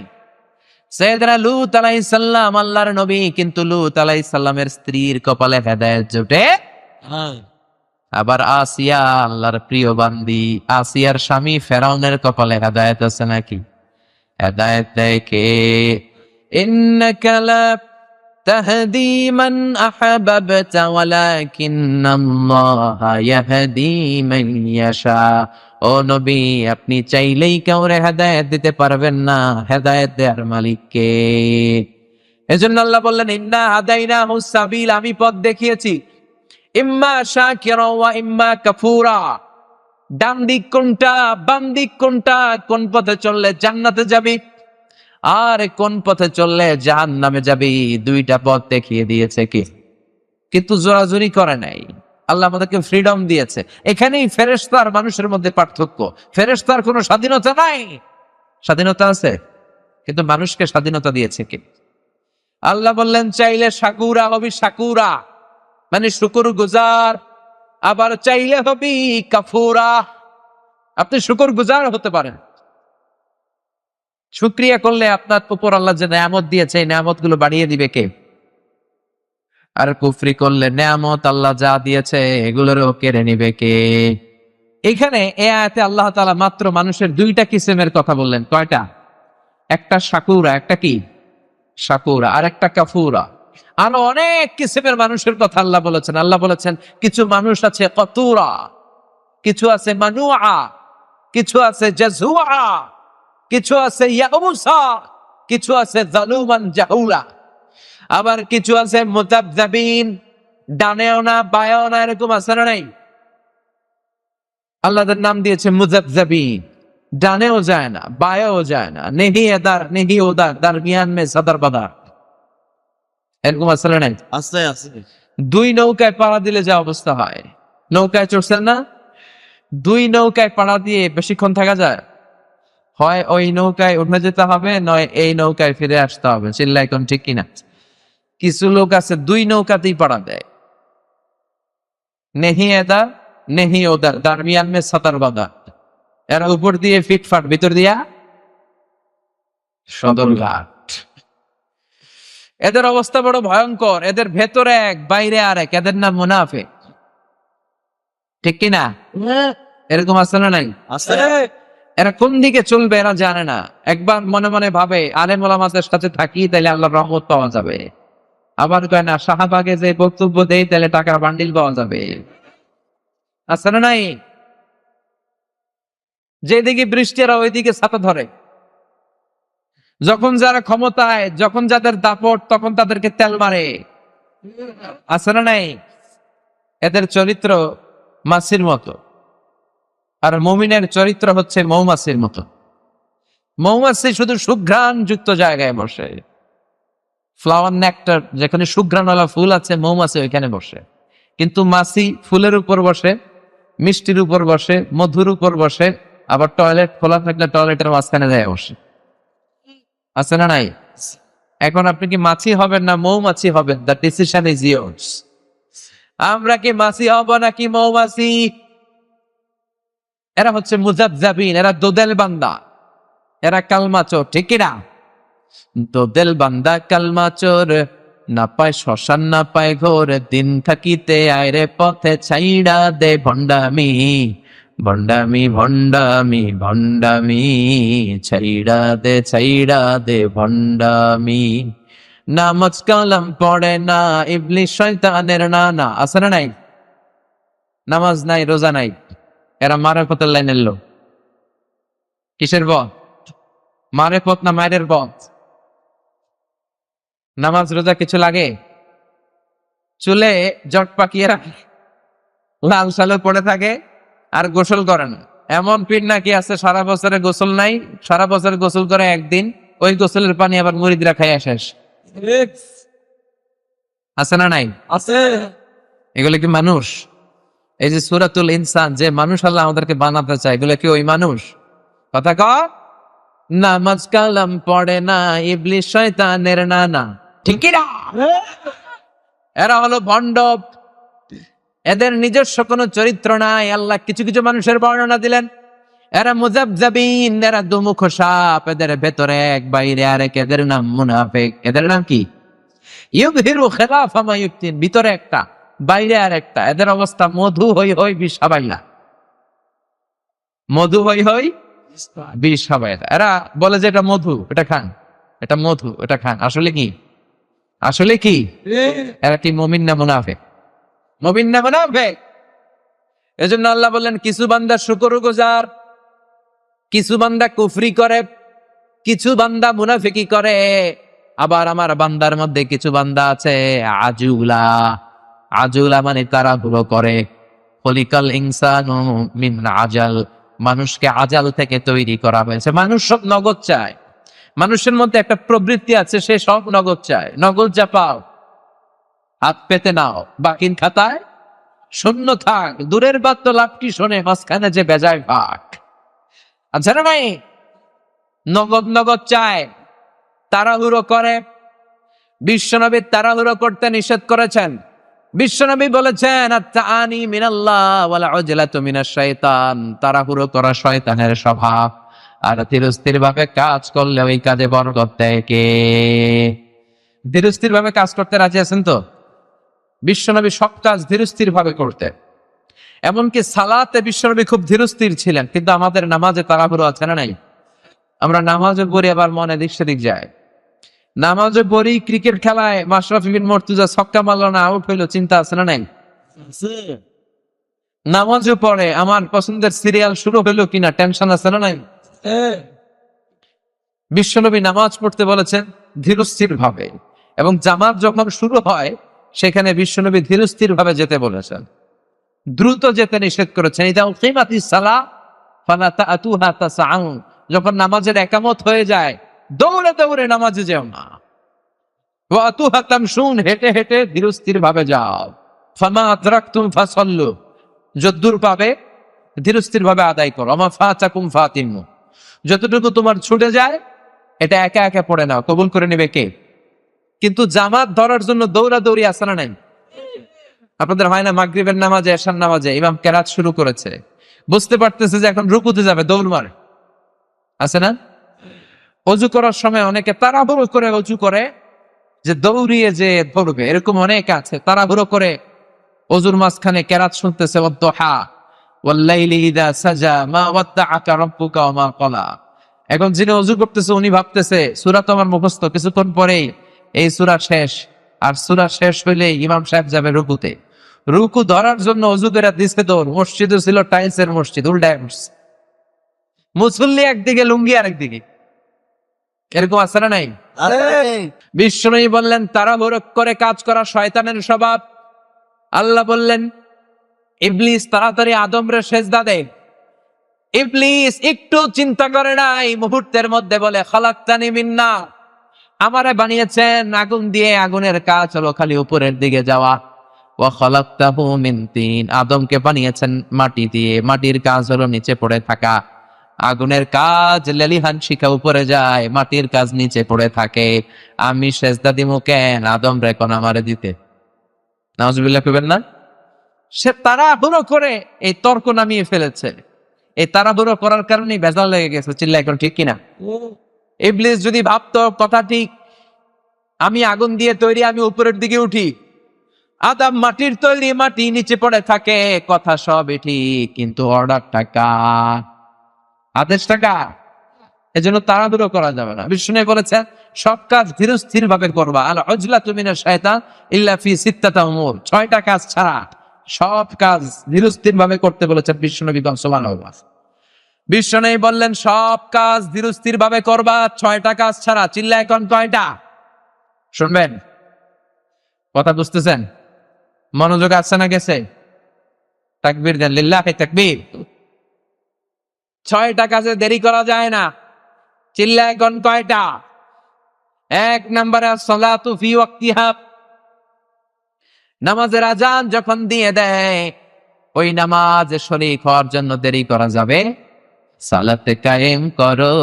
সাইয়েদনা লূত আলাইহিস সালাম আল্লাহর নবী, কিন্তু লূত আলাইহিস সালামের স্ত্রীর কপালে হেদায়েত জোটে। আবার আসিয়া আল্লাহর প্রিয় বান্দি, আসিয়ার স্বামী ফেরাউনের কপালে হেদায়েত আছে নাকি? হেদায়েত দেয় কে? ইন্নাকা লা তাহদি মান আহাবাবতা ওয়ালাকিন্নাল্লাহা ইয়াহদি মান ইয়াশা। ও নবী, আপনি চাইলেই কাউরে হেদায়েত দিতে পারবেন না, হেদায়েত দেওয়ার মালিক কে? এজন্য আল্লাহ বললেন ইন্না হাদাইনাহু সাবিল, আমি পথ দেখিয়েছি। ইম্মা শাকিরা ওয়া ইম্মা কাফুরা। ডান দিক কোনটা, বাম দিক কোনটা, কোন পথে চললে জান্নাতে যাবি আর কোন পথে চললে জাহান্নামে যাবি, দুইটা পথ দেখিয়ে দিয়েছে কি? কিন্তু জোরাজুরি করে নাই। আল্লাহ আমাদেরকে ফ্রিডম দিয়েছে। এখানেই ফেরেশতা আর মানুষের মধ্যে পার্থক্য। ফেরেশতার কোনো স্বাধীনতা নাই, স্বাধীনতা আছে, কিন্তু মানুষকে স্বাধীনতা দিয়েছে কি? আল্লাহ বললেন চাইলে শাকুরা হবি, শাকুরা মানে শুকর গুজার, আবার চাইলে হবি কাফুরা, আপনি শুকর গুজার হতে পারেন। শুকরিয়া করলে আপনার উপর আল্লাহ যে নেয়ামত দিয়েছে, এই নেয়ামত গুলো বাড়িয়ে দিবে কে? আর কুফরি করলে নেয়ামত আল্লাহ যা দিয়েছে এগুলোরও কেড়ে নিবে কে? এখানে এ আয়াতে আল্লাহ তাআলা মাত্র মানুষের 2টা কিসমের কথা বললেন। কয়টা? একটা শাকুরা, একটা কি? শাকুরা, আর একটা কাফুরা। আরো অনেক কিসিমের মানুষের কথা আল্লাহ বলেছেন। আল্লাহ বলেছেন কিছু মানুষ আছে কতুরা, কিছু আছে মানুআ, কিছু আছে জাজুআ, কিছু আছে ইয়াবুসা, কিছু আছে জালুমান জাহুলা, আবার কিছু আছে মুতাবজাবিন, ডানেও না বায়াও না, এরকম আছে না নাই? আল্লাহর নাম দিয়েছে মুজাবজাবিন, ডানেও যায় না বায়াও যায় না, নেহি এদার নেহি ওদার, দারমিয়ান মে সদর বাদার, এরকম আছে না নাই? আছে আছে। দুই নৌকায় পাড়া দিলে যে অবস্থা হয়, নৌকায় চড়ছেন না, দুই নৌকায় পাড়া দিয়ে বেশিক্ষণ থাকা যায়? হয় ওই নৌকায় উঠে যেতে হবে, নয় এই নৌকায় ফিরে আসতে হবে। চিল্লাই কোন ঠিক কিনা? কিছু লোক আছে দুই নৌকাতেই পাড়া দেয়, নেহি এদার নেহি ওদার, দারমিয়ান মে সাতার বাদা, এরা উপর দিয়ে ফিটফাট, ভিতর দিয়া সদরঘাট। এদের অবস্থা বড় ভয়ঙ্কর, এদের ভেতরে এক বাইরে আর এক, এদের নাম মুনাফিক, ঠিক কিনা? এরকম আছে না নাই? আছে। এরা কোন দিকে চলবে এরা জানে না। একবার মনে মনে ভাবে আলেম ওলামাদের সাথে থাকি তাইলে আল্লাহর রহমত পাওয়া যাবে, আবার কয় না শাহবাগে যে বক্তব্য দেই তাহলে টাকার বান্ডিল পাওয়া যাবে। আছে না নাই? যেদিকে বৃষ্টি এরা ওইদিকে ছাতা ধরে, যখন যারা ক্ষমতায়, যখন যাদের দাপট, তখন তাদেরকে তেল মারে। আছে না নাই? এদের চরিত্র মাছির মতো, আর মুমিনের চরিত্র হচ্ছে মৌমাছির মতো। মৌমাছি শুধু সুঘ্রাণ যুক্ত জায়গায় বসে, ফ্লাওয়ার নেকটার যেখানে সুঘ্রাণওয়ালা ফুল আছে মৌমাছি ওইখানে বসে, কিন্তু মাছি ফুলের উপর বসে, মিষ্টির উপর বসে, মধুর উপর বসে, আবার টয়লেট খোলা থাকলে টয়লেটের মাঝখানে যায় বসে। আছে না নাই? এখন আপনি কি মাছি হবেন না মৌমাছি হবেন? The decision is years. আমরা কি মাছি হব নাকি মৌমাছি? এরা হচ্ছে মুজাবজাবিন, এরা দোদেল বান্দা, এরা কালমা চোর, ঠিক কিনা? দোদেল বান্দা কালমা চোর, না পায় শ্মশান না পায় ঘোর, দিন থাকিতে আয়রে পথে ছাইড়া দে ভণ্ডামি, ভণ্ডামি ভণ্ডামি ভণ্ডামি, ছাইড়া দে ভণ্ডামি। নামাজ কালাম পড়ে না ইবলিশ শয়তানের নানা। আছে না নাই? নামাজ নাই রোজা নাই, এরা মারেফতের লাইনের লোক। কিসের পথ? মারেফত না মায়ের পথ? নামাজ রোজা কিছু লাগে? চুলে জট পাকিয়ে রাখে, লাল সালো পড়ে থাকে, আর গোসল করে না। এমন পীর নাকি আছে সারা বছরে গোসল নাই, সারা বছর গোসল করে একদিন, ওই গোসলের পানি আবার মুরিদরা খাইয়া শেষ। আছে না নাই? আছে। এগুলো কি মানুষ? এই যে সূরাতুল ইনসান, যে মানুষ আল্লাহ আমাদেরকে বানাতে চায়, এগুলো কি ওই মানুষ? কথা ক। নামাজ কালাম পড়ে না ইবলিশ শয়তানের নানা, ঠিক কি না? এরা হলো ভণ্ড, এদের নিজস্ব কোনো চরিত্র নাই। আল্লাহ কিছু কিছু মানুষের বর্ণনা দিলেন, এরা মুজাবজাবিন, এরা দুমুখ সাপ, এদের ভেতরে এক বাইরে আরেক, এদের নাম মুনাফিক। এদের নাম কি? ইউযহিরু খিলাফা মা ইউবতিন, ভিতরে একটা বাইরে আর একটা। এদের অবস্থা মধু হই হই বিষ হাবাইলা, মধু হই হই বিষ হাবাইলা। এরা বলে যে এটা মধু, এটা খান, এটা মধু, এটা খান। আসলে কি? আসলে কি? এরা কি মুমিন না মুনাফিক? মুমিন না মুনাফিক? এজন্য আল্লাহ বললেন কিছু বান্দা শুকরগুজার, কিছু বান্দা কুফরি করে, কিছু বান্দা মুনাফিকি করে, আবার আমার বান্দার মধ্যে কিছু বান্দা আছে আজুলা। আজুলা মানে তারা ভুলো করে। খলিকাল ইনসানু মিন আজাল, মানুষকে আজাল থেকে তৈরি করা হয়েছে। মানুষ সব নগদ চায়, মানুষের মধ্যে একটা প্রবৃত্তি আছে, সে সব নগদ চায়। নগদ যা পাও হাত পেতে নাও, বাকির খাতায় শূন্য থাক। দূরের বাদ তো লাভটি শোনে, মাঝখানে যে বেজায় ভাগ। আচ্ছা না ভাই? নগদ নগদ চায়, তাড়াহুড়ো করে। বিশ্বনবী তাড়াহুড়ো করতে নিষেধ করেছেন। বিশ্বনবী বলেছেন আত-তাআনি মিনাল্লাহ ওয়াল উজলাতু মিনাশ শাইতান, তাড়াহুড়ো করা শয়তানের স্বভাব, আর ধীরস্থির ভাবে কাজ করলে ওই কাজে বরকত দেয় কে? ধীরস্থির ভাবে কাজ করতে রাজি আছেন তো? বিশ্বনবী সব কাজ ধীরস্থির ভাবে করতেন। এমনকি সালাতে বিশ্বনবী খুব ধীরস্থির ছিলেন, কিন্তু আমাদের নামাজে তাড়াহুড়ো আছে না নাই? আমরা নামাজে পড়ি আবার মনে দিক সেদিক যায়। নামাজে পড়ি, ক্রিকেট খেলায় মাশরাফি বিন মুর্তজা ছক্কা মারলো না, আউট হইলো, চিন্তা আছে না নাই? নামাজে পড়ে আমার পছন্দের সিরিয়াল শুরু হইলো কিনা টেনশন আছে না নাই? বিশ্বনবী নামাজ পড়তে বলেছেন ধীরস্থির ভাবে, এবং জামাত যখন শুরু হয় সেখানে বিশ্বনবী ধীরস্থির ভাবে যেতে বলেছেন, দ্রুত যেতে নিষেধ করেছেন। ইদা উকিমাতিস সালাহ ফালা তা'তুহা তাসআউন, যখন নামাজের একামত হয়ে যায় দৌড়ে দৌড়ে নামাজে যেও না। ওয়া আতুহা তামশুন, হেঁটে হেঁটে ধীরস্থির ভাবে যাও। ফামা আদরাকতুম ফাসাল্লু, যদ্দূর পাবে ধীরস্থির ভাবে আদায় করো। আমা ফাতাকুম ফাতিমু, যতটুকু তোমার ছুটে যায় এটা একা একা পড়ে নাও, কবুল করে নেবে কে? কিন্তু জামাত ধরার জন্য দৌড়াদৌড়ি আছে না নাই? আপনাদের হয় না মাগরিবের নামাজে, এশার নামাজে ইমাম কেরাত শুরু করেছে, বুঝতে পারতেছে যে এখন রুকুতে যাবে, দৌড় মারে, আছে না? অজু করার সময় অনেকে তাড়াহুড়ো করে অজু করে যে দৌড়িয়ে যে ধরবে, এরকম অনেক আছে তাড়াহুড়ো করে অজুর মাঝখানে কেরাত শুনতেছে, ওয়াদ্দুহা ওয়াল্লাইলি ইযা সাজা মা ওয়াদ্দাআকা রাব্বুকা ওয়া মা ক্বালা। এখন যিনি অজু করতেছে উনি ভাবতেছে সূরা তো আমার মুখস্থ, কিছুক্ষণ পরেই এই সূরা শেষ, আর সূরা শেষ হইলে ইমাম সাহেব যাবে রুকুতে। রুকু ধরার জন্য অজু করে দিছে দৌড়, মসজিদও ছিল টাইলসের মসজিদ, উল্টায় বসছে, মুসল্লি একদিকে লুঙ্গি আরেকদিকে, এরকম আছে না নাই? বিশ্বনবী বললেন তাড়াহুড়ো করে কাজ করা শয়তানের স্বভাব। আল্লাহ বললেন ইবলিস তাড়াতাড়ি আদমরে সেজদা দে। ইবলিস একটু চিন্তা করে নাই, মুহূর্তের মধ্যে বলে খালাকতানি মিন নার, আমারে বানিয়েছেন আগুন দিয়ে, আগুনের কাজ হলো খালি উপরের দিকে যাওয়া। ওয়া খালাকতাহু মিন তিন, আদমকে বানিয়েছেন মাটি দিয়ে, মাটির কাজ হলো নিচে পড়ে থাকা। আগুনের কাজ লেলিহান শিখা উপরে যায়, মাটির কাজ নিচে পড়ে থাকে। আমি সেজদা দিমু কেন আদম রে কোন আমারে দিতে? নাউজুবিল্লাহ কইবেন না? সে তাড়াহুড়ো করে এই তর্ক নামিয়ে ফেলেছে, এই তাড়াহুড়ো করার কারণেই ভেজাল লেগে গেছে। চিল্লা এখন ঠিক কিনা? ইবলিস যদি ভাবতো কথা ঠিক, আমি আগুন দিয়ে তৈরি, আমি উপরের দিকে উঠি, আদম মাটির তৈরি, মাটি নিচে পড়ে থাকে, কথা সবই ঠিক, কিন্তু অর্ডারটা কার? আদেশটা কার? এজন্য তাড়াহুড়ো করা যাবে না। বিষ্ণু বলেছেন সব কাজ ধীরস্থির ভাবে করবা। আল উজলাতু মিনাশ শায়তান ইল্লা ফি সিত্তাতি উমুর, 6টা কাজ ছাড়া সব কাজ ধীরস্থির ভাবে করতে বলেছেন বিষ্ণু নবী সুবহানাহু ওয়া তাআলা। বিষ্ণু বললেন সব কাজ ধীরস্থির ভাবে করবা, 6টা কাজ ছাড়া। চিল্লা এখন কয়টা? শুনবেন, কথা বুঝতেছেন? মনোযোগ আছে না গেছে? তাকবীর দেন, লিল্লাহি তাকবীর। 6টা কাজে দেরি করা যায় না। চিল্লা এখন কয়টা? 1 নম্বরে সালাতু ফি ওয়াক্তিহা, নামাজের আজান যখন দিয়ে দেয় ওই নামাজে শরীক হওয়ার জন্য দেরি করা যাবে। সালাত কায়েম করো,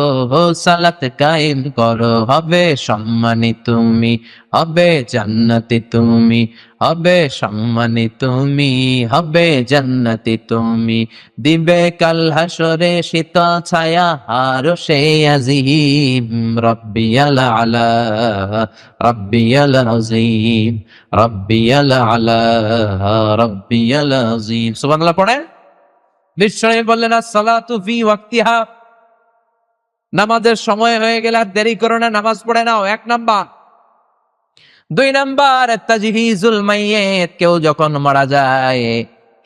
সালাত কায়েম করো, হবে সম্মানী তুমি, হবে জান্নাতি তুমি, হবে সম্মানী তুমি, হবে জান্নাতি তুমি, দিবে কাল হাসরে শীতল ছায়া আরশে আজিম, রব্বিয়াল আলা, রব্বিয়াল আযীম, রব্বিয়াল আলা, রব্বিয়াল আযীম। সুবহানাল্লাহ পড়েন। বিশ্বনবী বললেন আসসালাতু ফি ওয়াক্তিহা, নামাজের সময় হয়ে গেলে আর দেরি করো না, নামাজ পড়ে নাও, 1 নাম্বার। 2 নাম্বার তাজহিজুল মাইয়িত, কেউ যখন মারা যায়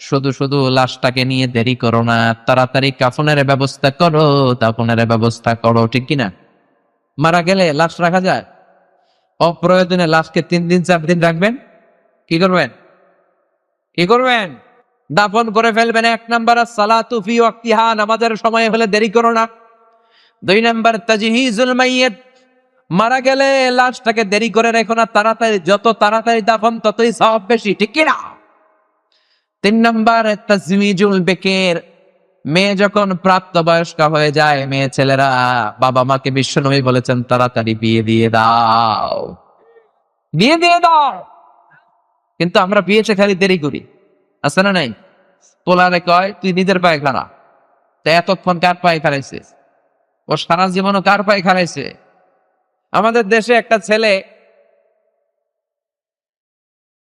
শুধু শুধু লাশটাকে নিয়ে দেরি করো না, তাড়াতাড়ি কাফনের ব্যবস্থা করো, দাফনের ব্যবস্থা করো, ঠিক কিনা? মারা গেলে লাশ রাখা যায়? অপ্রয়োজনে লাশকে 3 দিন 4 দিন রাখবেন? কি করবেন? কি করবেন? দাফন করে ফেলবেন। 1 নাম্বার সালাতু ফি ওয়াক্তিহা, নামাজের সময় হলে দেরি করো না। 2 নাম্বার তাজহিজুল মাইয়িত, মারা গেলে লাশটাকে দেরি করে রেখো না, তাড়াতাড়ি, যত তাড়াতাড়ি দাফন ততই সওয়াব বেশি, ঠিক কি না? 3 নাম্বার তাজওয়িজুল বিকির, মেয়ে যখন প্রাপ্তবয়স্ক হয়ে যায়, মেয়ে ছেলেরা বাবা মাকে বিশ্বনবী বলেছেন তাড়াতাড়ি বিয়ে দিয়ে দাও, বিয়ে দিয়ে দাও। কিন্তু আমরা বিয়েতে খালি দেরি করি, আছে না নাই? পোলারে কয় তুই নিজের পায়ে খাড়া, তা এতক্ষণ কার পায়ে খাড়াইছে? ও সারা জীবনও কার পায়ে খাড়াইছে? আমাদের দেশে একটা ছেলে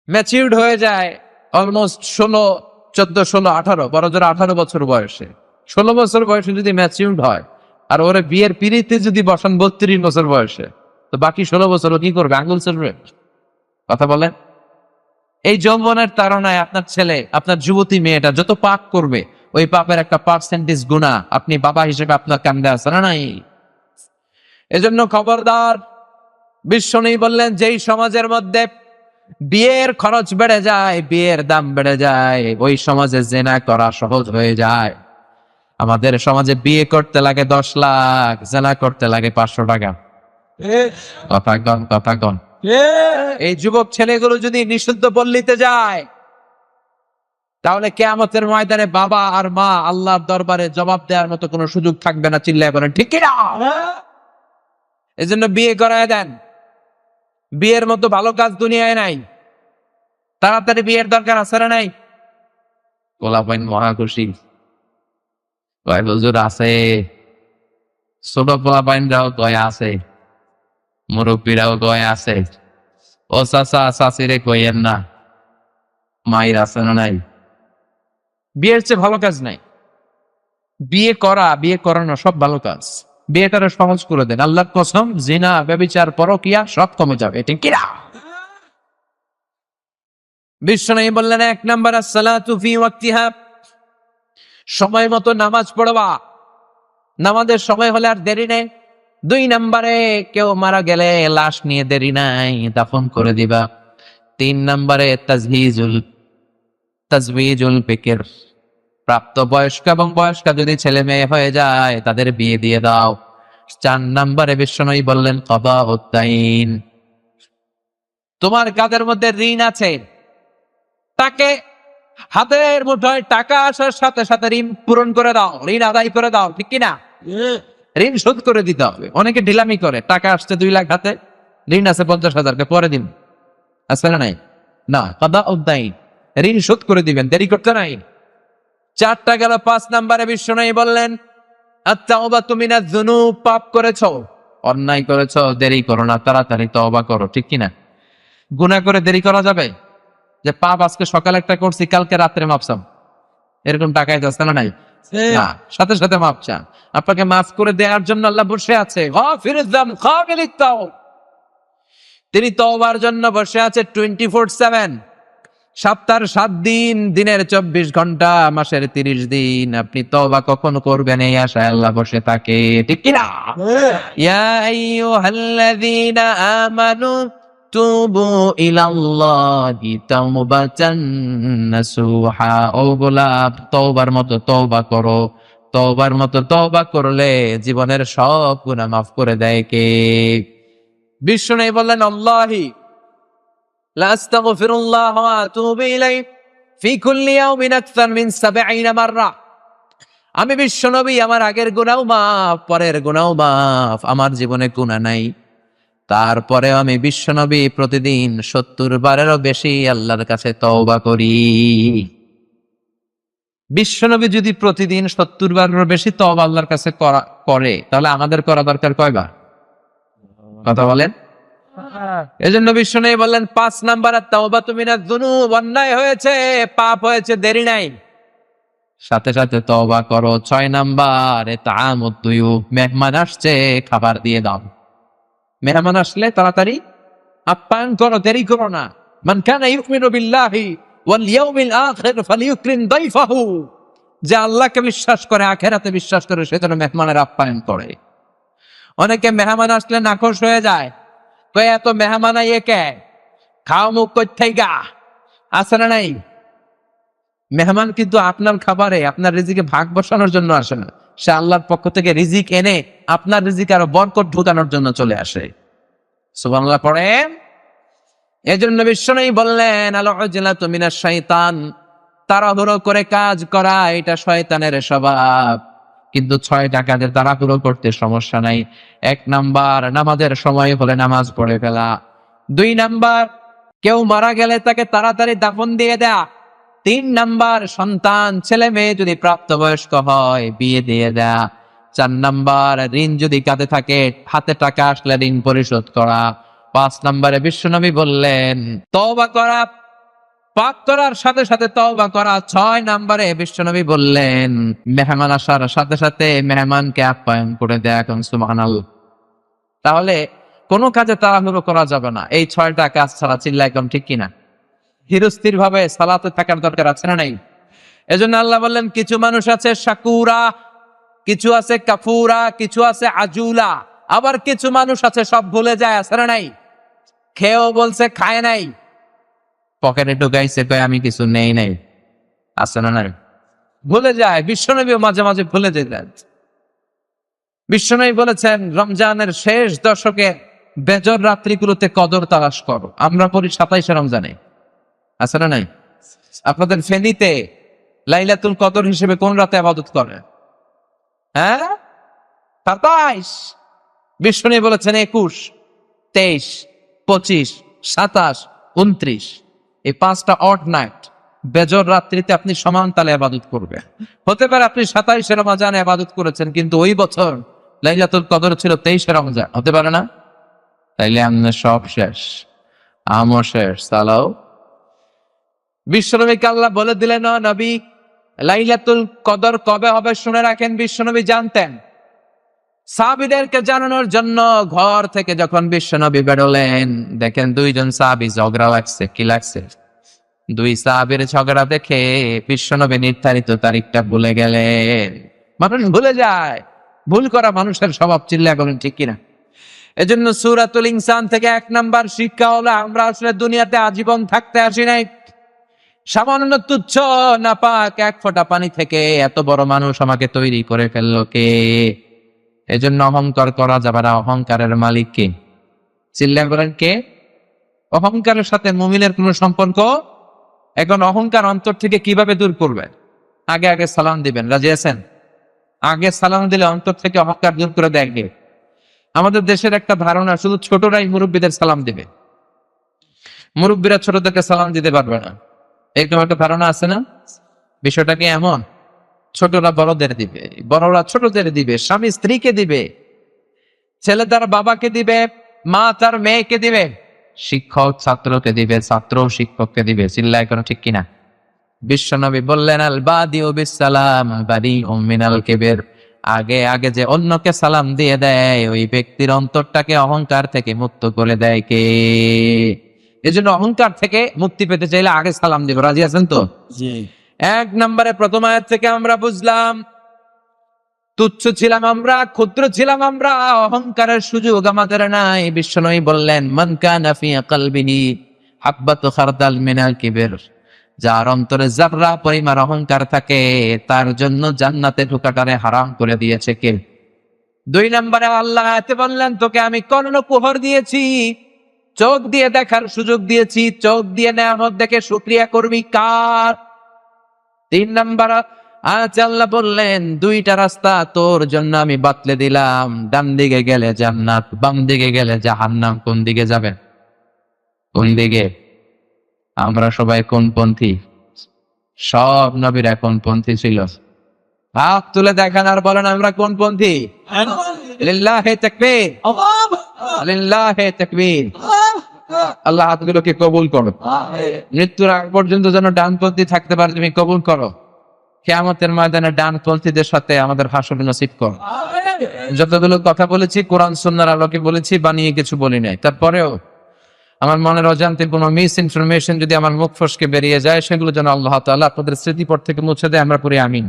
ম্যাচিউরড হয়ে যায় অলমোস্ট 14, 16, 18, বড় জোর 18 বছর বয়সে। 16 বছর বয়সে যদি ম্যাচিউরড হয়, আর ওরে বিয়ের পিড়িতে যদি বসান 32 বছর বয়সে, তো বাকি 16 বছর ও কি করবে? আঙ্গুল চলবে? কথা বলেন। এই যৌবনের তাড়নায় আপনার ছেলে, আপনার যুবতী মেয়েটা যত পাপ করবে, ওই পাপের একটা পার্সেন্টেজ গুনাহ আপনি বাবা হিসেবে আপনার কান্দে আছে না নাই? এজন্য খবরদার। বিশ্বনবী বললেন, যেই সমাজের মধ্যে বিয়ের খরচ বেড়ে যায়, বিয়ের দাম বেড়ে যায়, ওই সমাজে জিনা করা সহজ হয়ে যায়। আমাদের সমাজে বিয়ে করতে লাগে 10 লাখ, জিনা করতে লাগে 500 টাকা। কথা কন। এই যুবক ছেলেগুলো যদি নিষিদ্ধ পল্লীতে যায়, তাহলে কিয়ামতের ময়দানে বাবা আর মা আল্লাহর দরবারে জবাব দেওয়ার মতো কোনো সুযোগ থাকবে না। চিল্লায় বলেন ঠিক কি না? এজন্য বিয়ে করায় দেন। বিয়ের মতো ভালো কাজ দুনিয়ায় নাই। তাড়াতাড়ি বিয়ের দরকার আছে না নাই? গোলাপাইন মহা খুশি, কয় হুজুর আছে। ছোট গোলাপাইনরাও কয় আছে, মুরব্বীরাও কয় আছে। ও চাচা চাচিরে কইয়েন না, মায়ের আছে না নাই? বিয়ের চেয়ে ভালো কাজ নাই। বিয়ে করা, বিয়ে করানো সব ভালো কাজ। বিয়েটারে সহজ করে দেন। আল্লাহর কসম, জিনা, ব্যভিচার, পরকিয়া সব কমে যাবে। ঠিক কি না? বিশ্বনবী বললেন, 1 নাম্বার আসসালাতু ফি ওয়াক্তিহা, সময় মতো নামাজ পড়বা। নামাজের সময় হলে আর দেরি নেই। 2 নাম্বারে, কেউ মারা গেলে লাশ নিয়ে দেরি নাই, দাফন করে দিবা। 3 নাম্বারে তাজওয়ীজুল বিকর, প্রাপ্ত বয়স্ক এবং বয়স্কা যদি ছেলে মেয়ে হয়ে যায় তাদের বিয়ে দিয়ে দাও। 4 নাম্বারে বিশ্বনবী বললেন কদাউদ দাইন, তোমার কাদের মধ্যে ঋণ আছে, তাকে হাতের মুঠোয় টাকা আসার সাথে সাথে ঋণ পূরণ করে দাও, ঋণ আদায় করে দাও। ঠিক কিনা? ঋণ শোধ করে দিতে হবে। অনেকে ঢিলামি করে, টাকা আসছে 2 লাখ হাতে, ঋণ আছে 50,000, পরে দিন। আসলে না নাই? না, কদাউদ দাইন, ঋণ শোধ করে দিবেন, দেরি করতে নাই। 4টা গেল। 5 নাম্বারে বিশ্বনবী বললেন আত-তাওবাতু মিনাজ যুনুব, পাপ করেছো, অন্যায় করেছো, দেরি করো না, তাড়াতাড়ি তওবা করো। ঠিক কিনা? গুনাহ করে দেরি করা যাবে? যে পাপ আজকে সকালে একটা করছি, কালকে রাত্রে মাপ চাও, এরকম টাকায় যাচ্ছে না নাই? না, সাথে সাথে মাপ চান। আপনাকে মাফ করে দেওয়ার জন্য আল্লাহ বসে আছে। গাফিরুয যাম কাবিলিত তাওব, তিনি তওবার জন্য বসে আছে 24/7। সপ্তাহের 7 দিন, দিনের 24 ঘন্টা, মাসের 30 দিন। আপনি তওবা কখন করবেন এই আশায় আল্লাহ বসে থাকে। ঠিক কি না? ইয়া আইয়ুহাল্লাযীনা আমানু তুবু ইলাল্লাহি তাওবাতান নাসুহা, ও গোলাপ, তওবার মতো তওবা করো। তওবার মতো তওবা করলে জীবনের সব গুনাহ মাফ করে দেয় কে? বিশ্বনবী বললেন, আল্লাহি লা আস্তাগফিরুল্লাহ ওয়া আতুবু ইলাইহি ফি কুল্লি ইয়াউমিন আকসার মিন 70 মাররা। আমি বিশ্বনবী, আমার আগের গুনাহ মাফ, পরের গুনাহ মাফ, আমার জীবনে গুনাহ নাই। তারপরে আমি বিশ্বনবী প্রতিদিন 70 বারেরও বেশি আল্লাহর কাছে তওবা করি। বিশ্বনবী যদি প্রতিদিন 70 বারেরও বেশি তওবা আল্লাহর কাছে করে, তাহলে আমাদের করা দরকার কয়বার? কথা বলেন। এজন্য বিশ্বনবী বললেন 5 নাম্বার আত-তাওবাতু মিনাজ যুনুব, অন্যায় হয়েছে, পাপ হয়েছে, দেরি নাই, সাথে সাথে তওবা করো। 6 নাম্বার ইতআমুদ দুয়ুফ, মেহমান আসছে, খাবার দিয়ে দাও। মেহমান আসলে তাড়াতাড়ি আপ্যায়ন করো, দেরি করো না। মান কানা ইউমিনু বিল্লাহি ওয়াল ইয়াউমিল আখির ফালিউকরিম দাইফাহু, যে আল্লাহকে বিশ্বাস করে, আখিরাতে বিশ্বাস করে, সে যেন মেহমানের আপ্যায়ন করে। অনেকে মেহমান আসলে নাখোশ হয়ে যায়, কয় এত মেহমান আইয়ে কে, খাও মুখ কই গা, আছে না নাই? মেহমান কিন্তু আপনার খাবারে, আপনার রিজিকে ভাগ বসানোর জন্য আসে না। সে আল্লাহর পক্ষ থেকে রিজিক এনে আপনার রিজিকে আরো বরকত ঢুকানোর জন্য চলে আসে। সুবহানাল্লাহ পড়েন। এজন্য বিশ্বনবী বললেন, আল উজলাতু মিনাশ শাইতান, তাড়াহুড়ো করে কাজ করা এটা শয়তানের স্বভাব। কিন্তু 6টা কাজে তাড়াহুড়ো করতে সমস্যা নাই। 1 নাম্বার, নামাজের সময় হলে নামাজ পড়ে ফেলা। 2 নাম্বার, কেউ মারা গেলে তাকে তাড়াতাড়ি দাফন দিয়ে দেয়া। 3 নাম্বার, সন্তান, ছেলে মেয়ে যদি প্রাপ্তবয়স্ক হয় বিয়ে দিয়ে দেয়া। 4 নাম্বার, ঋণ যদি কাঁধে থাকে, হাতে টাকা আসলে ঋণ পরিশোধ করা। 5 নাম্বারে বিশ্বনবী বললেন তওবা করা, পাপ করার সাথে সাথে তওবা করা। 6 নাম্বারে বিশ্বনবী বললেন মেহমান আসার সাথে সাথে মেহমানকে আপ্যায়ন করে দেয়া। এখন সুবহানাল্লাহ। তাহলে কোনো কাজে তাড়াহুড়ো করা যাবে না। এই 6টা কাজ ছাড়া চিল্লা একদম ঠিক কিনা? ধীরস্থির ভাবে সালাতে থাকার দরকার আছে না নাই? এজন্য আল্লাহ বললেন কিছু মানুষ আছে শাকুরা, কিছু আছে কাফুরা, কিছু আছে আজুলা, আবার কিছু মানুষ আছে সব ভুলে যায়, আছে না নাই? খেয়েও বলছে খায় নাই, পকেটে ঢুকাইছে কয় আমি কিছু নেই নাই, আছে না নাই? ভুলে যায়। বিশ্বনবীও মাঝে মাঝে ভুলে যেতেন। বিশ্বনবী বলেছেন রমজানের শেষ দশকে বেজর রাত্রিগুলোতে কদর তালাশ করো। আমরা পড়ি 27 রমজানে, আছে না নাই? আপনাদের ফেনীতে লাইলাতুল কদর হিসেবে কোন রাতে ইবাদত করে? হ্যাঁ, 27। বিশ্বনবী বলেছেন 21, 23, 25, 27, 29, এই 5টা অড নাইট বেজর রাত্রিতে আপনি সমান তালে ইবাদত করবেন। হতে পারে আপনি 27 রমজানে ইবাদত করেছেন, কিন্তু ওই বছর লাইলাতুল কদর ছিল 23 রমজান, হতে পারে না? তাইলে আমাদের সব শেষ, আমও শেষ। সালাও বিশ্বনবীকে আল্লাহ বলে দিলেন, ও নবী, লাইলাতুল কদর কবে হবে শুনে রাখেন। বিশ্বনবী জানতেন। সাহাবীদেরকে জানানোর জন্য ঘর থেকে যখন বিশ্বনবী বেরোলেন, দেখেন 2জন সাহাবী ঝগড়া লাগছে। কি লাগছে? 2 সাহাবীর ঝগড়া দেখে বিশ্বনবী নির্ধারিত তারিখটা ভুলে গেলেন। মানুষ ভুলে যায়, ভুল করা মানুষের স্বভাব, চিল্লা করেন ঠিক কিনা? এজন্য সূরাতুল ইনসান থেকে 1 নাম্বার শিক্ষা হলো আমরা আসলে দুনিয়াতে আজীবন থাকতে আসি নাই। সামান্য তুচ্ছ নাপাক 1 ফোঁটা পানি থেকে এত বড় মানুষ আমাকে তৈরি করে ফেললো কে? এজন্য অহংকার করা যাবে না। অহংকারের মালিক কে? চিল্লা করেন কে? অহংকারের সাথে মুমিনের কোনো সম্পর্ক। এখন অহংকার অন্তর থেকে কিভাবে দূর করবেন? আগে আগে সালাম দিবেন। রাজি আছেন? আগে সালাম দিলে অন্তর থেকে অহংকার দূর করে দেয় কে? আমাদের দেশের একটা ধারণা শুধু ছোটরাই মুরব্বীদের সালাম দিবে, মুরব্বীরা ছোটদেরকে সালাম দিতে পারবে না, এরকম একটা ধারণা আছে না? বিষয়টা কি এমন? ছোটরা বড়দের দিবে, বড়রা ছোটদের দিবে, স্বামী স্ত্রীকে দিবে, ছেলে তার বাবাকে দিবে, মা তার মেয়েকে দিবে, শিক্ষক ছাত্রকে দিবে, ছাত্র শিক্ষককে দিবে। চিল্লায় কোনো ঠিক কিনা? বিশ্বনবী বললেন আল বাদিউ বিসসালাম বাদিউম মিনাল কিবর, আগে আগে যে অন্যকে সালাম দিয়ে দেয় ওই ব্যক্তির অন্তরটাকে অহংকার থেকে মুক্ত করে দেয় কে? এজন্য অহংকার থেকে মুক্তি পেতে চাইলে আগে সালাম দিব। রাজি আছেন তো? জি। 1 নম্বরে প্রথম আয়াত থেকে আমরা বুঝলাম তুচ্ছ ছিলাম আমরা, ক্ষুদ্র ছিলাম আমরা, অহংকারের সুযোগ আমাদের নাই। বিশ্বনবী বললেন মান কানা ফি কলবিহি হাববাতু খারদাল মিনাল কিবর, যার অন্তরে যাররা পরিমাণ অহংকার থাকে তার জন্য জান্নাতে ঢোকাটারে হারাম করে দিয়েছে কে? 2 নম্বরে আল্লাহ আয়াতে বললেন তোকে আমি কর্ণকুহর দিয়েছি, চোখ দিয়ে দেখার সুযোগ দিয়েছি, চোখ দিয়ে নেয়ামত দেখে শুকরিয়া করবি কার? 3 নম্বর আয়াতে আল্লাহ বললেন 2টা রাস্তা তোর জন্য আমি বাতলে দিলাম, ডান দিকে গেলে জান্নাত, বাম দিকে গেলে জাহান্নাম। কোন দিকে যাবেন? কোন দিকে? আমরা সবাই কোন পন্থী? সব নবীরা কোন পন্থী ছিল? হাত তুলে দেখান আর বলেন আমরা কোন পন্থী? লিল্লাহি তাকবীর, লিল্লাহি তাকবীর। আল্লাহ হাতগুলোকে কবুল করো। মৃত্যুর আগ পর্যন্ত যেন ডানপন্থী থাকতে পারে তুমি কবুল করো। কিয়ামতের ময়দানে ডানপন্থীদের সাথে আমাদের হাসর নসিব করো। যতগুলো কথা বলেছি কোরআন সুন্নাহর আলোকে বলেছি, বানিয়ে কিছু বলি নাই। তারপরেও আমার মনের অজান্তে কোনো মিস ইনফরমেশন যদি আমার মুখ ফসকে বেরিয়ে যায় সেগুলো যেন আল্লাহ তাআলা আপনাদের স্মৃতিপট থেকে মুছে দেয়। আমরা পড়ি আমিন।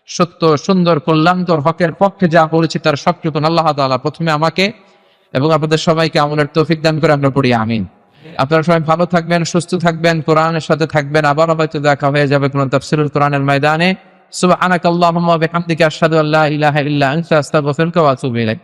সত্য সুন্দর কল্যাণকর হকের পক্ষে যা বলেছি তার সবটুকু আল্লাহ তাআলা প্রথমে আমাকে এবং আপনাদের সবাইকে আমলের তৌফিক দান করে। আমরা পড়ি আমিন। আপনারা সবাই ভালো থাকবেন, সুস্থ থাকবেন, কোরআনের সাথে থাকবেন। আবার হয়তো দেখা হয়ে যাবে কোন তাফসীরুল কোরআনের ময়দানে। সুবহানাকাল্লাহুম্মা ওয়া বিহামদিকা আশহাদু আল্লা ইলাহা ইল্লা আনতা আস্তাগফিরুকা ওয়া আতুবু ইলাইক।